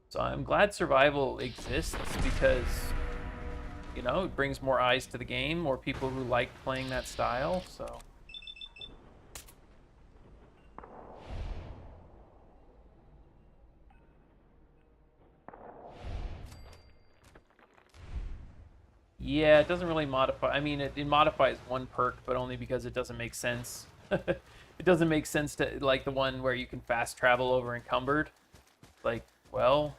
So I'm glad survival exists because, you know, it brings more eyes to the game, more people who like playing that style, so. Yeah, it doesn't really modify. I mean, it modifies one perk, but only because it doesn't make sense. It doesn't make sense to, like, the one where you can fast travel over encumbered. Like, well,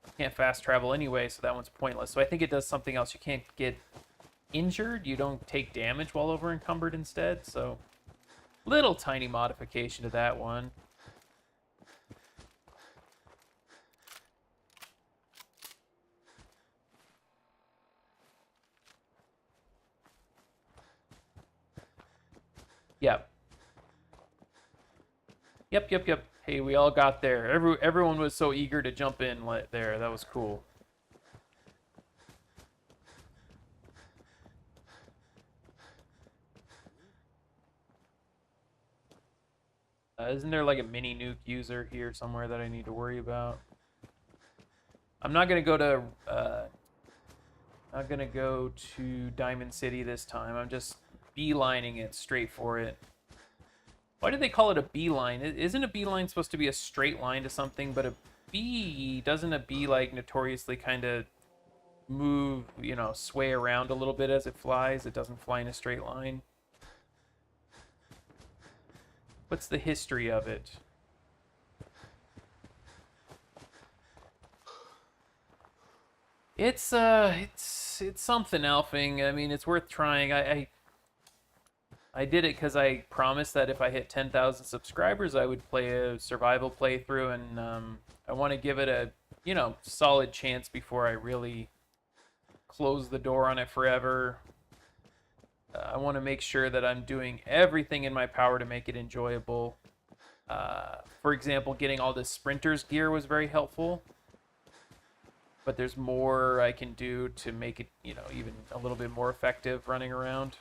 you can't fast travel anyway, so that one's pointless. So I think it does something else. You can't get injured. You don't take damage while over encumbered instead. So, little tiny modification to that one. Yep. Yep. Hey, we all got there. Everyone was so eager to jump in there. That was cool. Isn't there like a mini nuke user here somewhere that I need to worry about? I'm not gonna go to Diamond City this time. I'm just beelining it straight for it. Why do they call it a beeline? Isn't a beeline supposed to be a straight line to something? But a bee, doesn't a bee like notoriously kind of move, you know, sway around a little bit as it flies? It doesn't fly in a straight line. What's the history of it? It's something, Alfing. I mean, it's worth trying. I did it because I promised that if I hit 10,000 subscribers, I would play a survival playthrough, and I want to give it a, you know, solid chance before I really close the door on it forever. I want to make sure that I'm doing everything in my power to make it enjoyable. For example, getting all this sprinter's gear was very helpful. But there's more I can do to make it, you know, even a little bit more effective running around.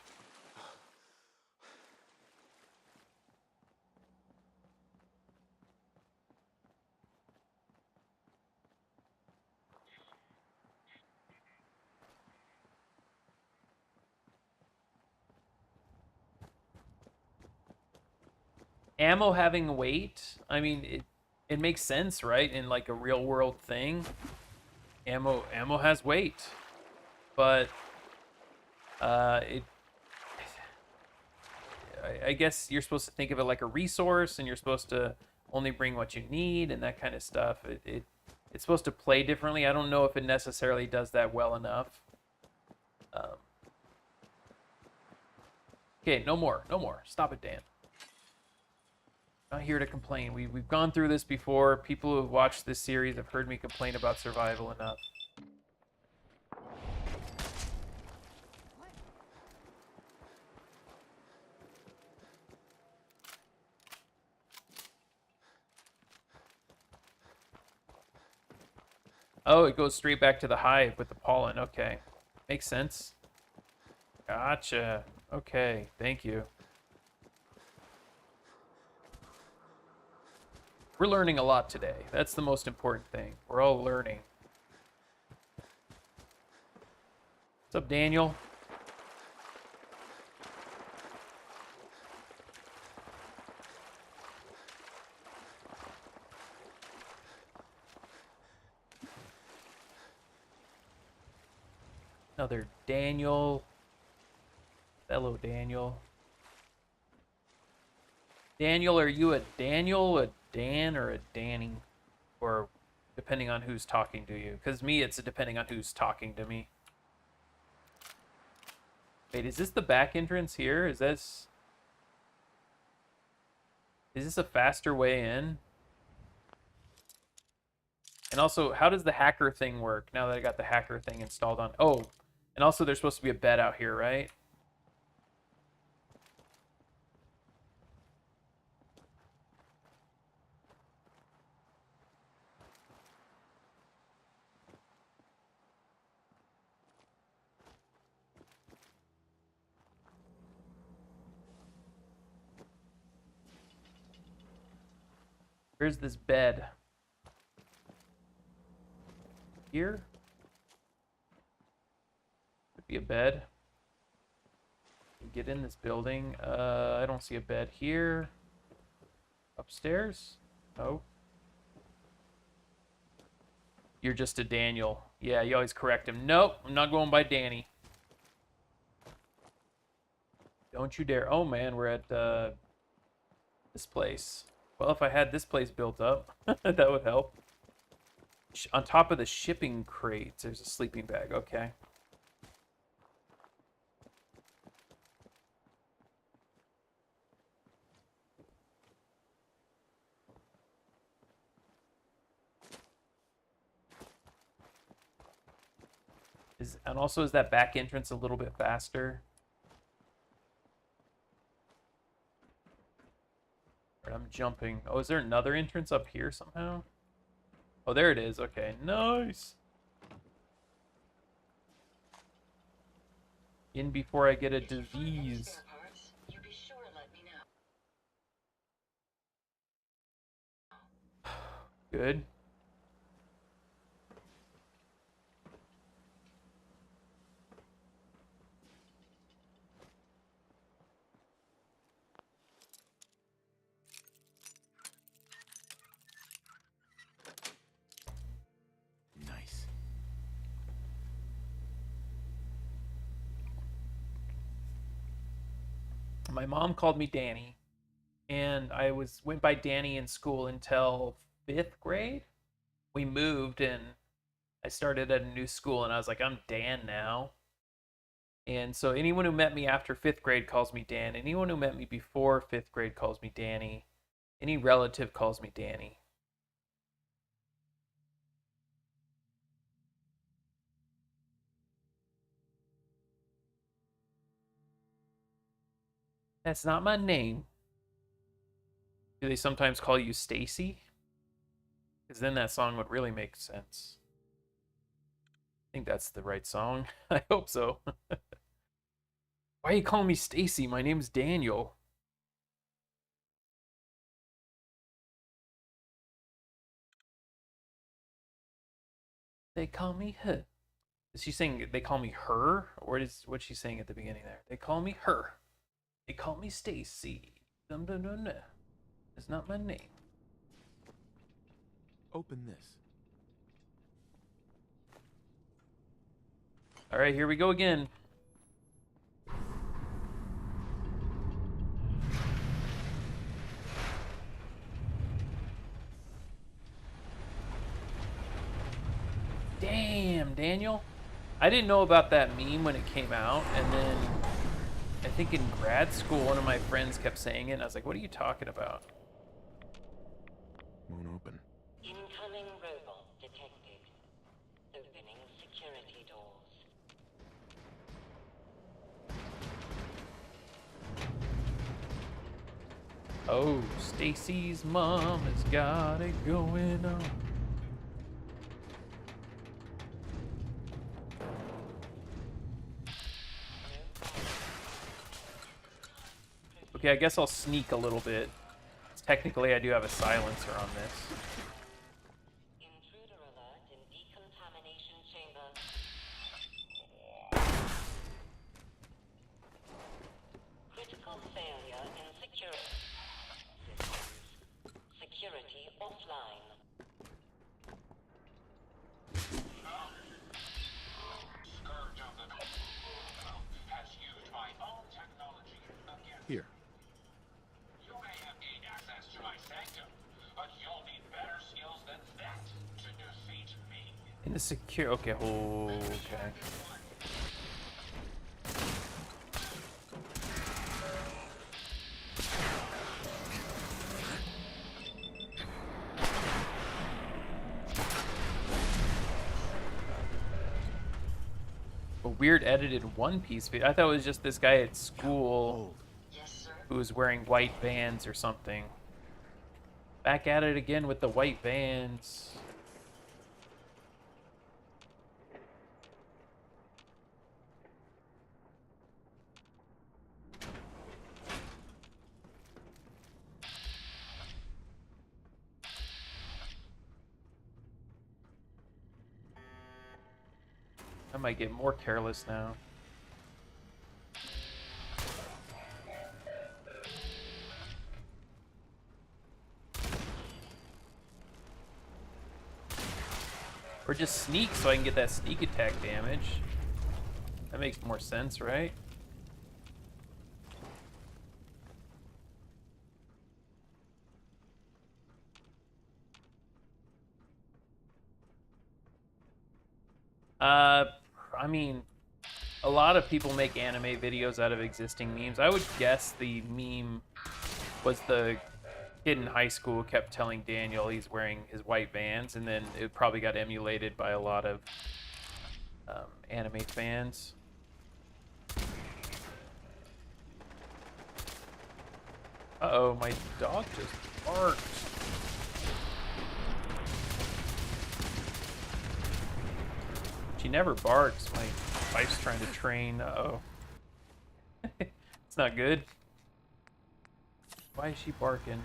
Ammo having weight, I mean, it makes sense, right? In like a real world thing. Ammo has weight. But I guess you're supposed to think of it like a resource, and you're supposed to only bring what you need and that kind of stuff. It's supposed to play differently. I don't know if it necessarily does that well enough. Okay, no more. Stop it, Dan. Not here to complain. We've gone through this before. People who have watched this series have heard me complain about survival enough. Oh, it goes straight back to the hive with the pollen. Okay. Makes sense. Gotcha. Okay, thank you. We're learning a lot today. That's the most important thing. We're all learning. What's up, Daniel? Another Daniel. Hello, Daniel. Daniel, are you a Daniel, a Dan, or a Danny? Or depending on who's talking to you. Because me, it's depending on who's talking to me. Wait, is this the back entrance here? Is this a faster way in? And also, how does the hacker thing work now that I got the hacker thing installed on? Oh, and also there's supposed to be a bed out here, right? Where's this bed? Here? Could be a bed. Get in this building. I don't see a bed here. Upstairs? No. You're just a Daniel. Yeah, you always correct him. Nope, I'm not going by Danny. Don't you dare. Oh man, we're at this place. Well, if I had this place built up, that would help. On top of the shipping crates, there's a sleeping bag. Okay. And also, is that back entrance a little bit faster? I'm jumping. Oh, is there another entrance up here somehow? Oh, there it is. Okay, nice. In before I get a disease. Good. Nice. My mom called me Danny, and I went by Danny in school until 5th grade. We moved and I started at a new school, and I was like, I'm Dan now. And so anyone who met me after 5th grade calls me Dan. Anyone who met me before 5th grade calls me Danny. Any relative calls me Danny. That's not my name. Do they sometimes call you Stacy? Because then that song would really make sense. I think that's the right song. I hope so. Why are you calling me Stacy? My name's Daniel. They call me her. Is she saying they call me her? Or what's she saying at the beginning there? They call me her. They call me Stacy. Dum dum dum dum. It's not my name. Open this. All right, here we go again. Damn, Daniel. I didn't know about that meme when it came out, and then I think in grad school, one of my friends kept saying it, and I was like, what are you talking about? Won't open. Incoming robot detected. Opening security doors. Oh, Stacy's mom has got it going on. Okay, I guess I'll sneak a little bit. Technically, I do have a silencer on this. Intruder alert in decontamination chamber. Critical failure in security systems. Security offline. Scourge of the has used my own technology against Here. You may have gained access to my sanctum, but you'll need better skills than that to defeat me. In the secure. Okay, okay. A weird edited One Piece video. I thought it was just this guy at school Yes, sir. who was wearing white Vans or something. Back at it again with the white Vans. I might get more careless now. Or just sneak so I can get that sneak attack damage. That makes more sense, right? I mean, a lot of people make anime videos out of existing memes. I would guess the meme was the kid in high school who kept telling Daniel he's wearing his white Vans, and then it probably got emulated by a lot of anime fans. Uh-oh, my dog just barked. She never barks. My wife's trying to train. Uh-oh. It's not good. Why is she barking?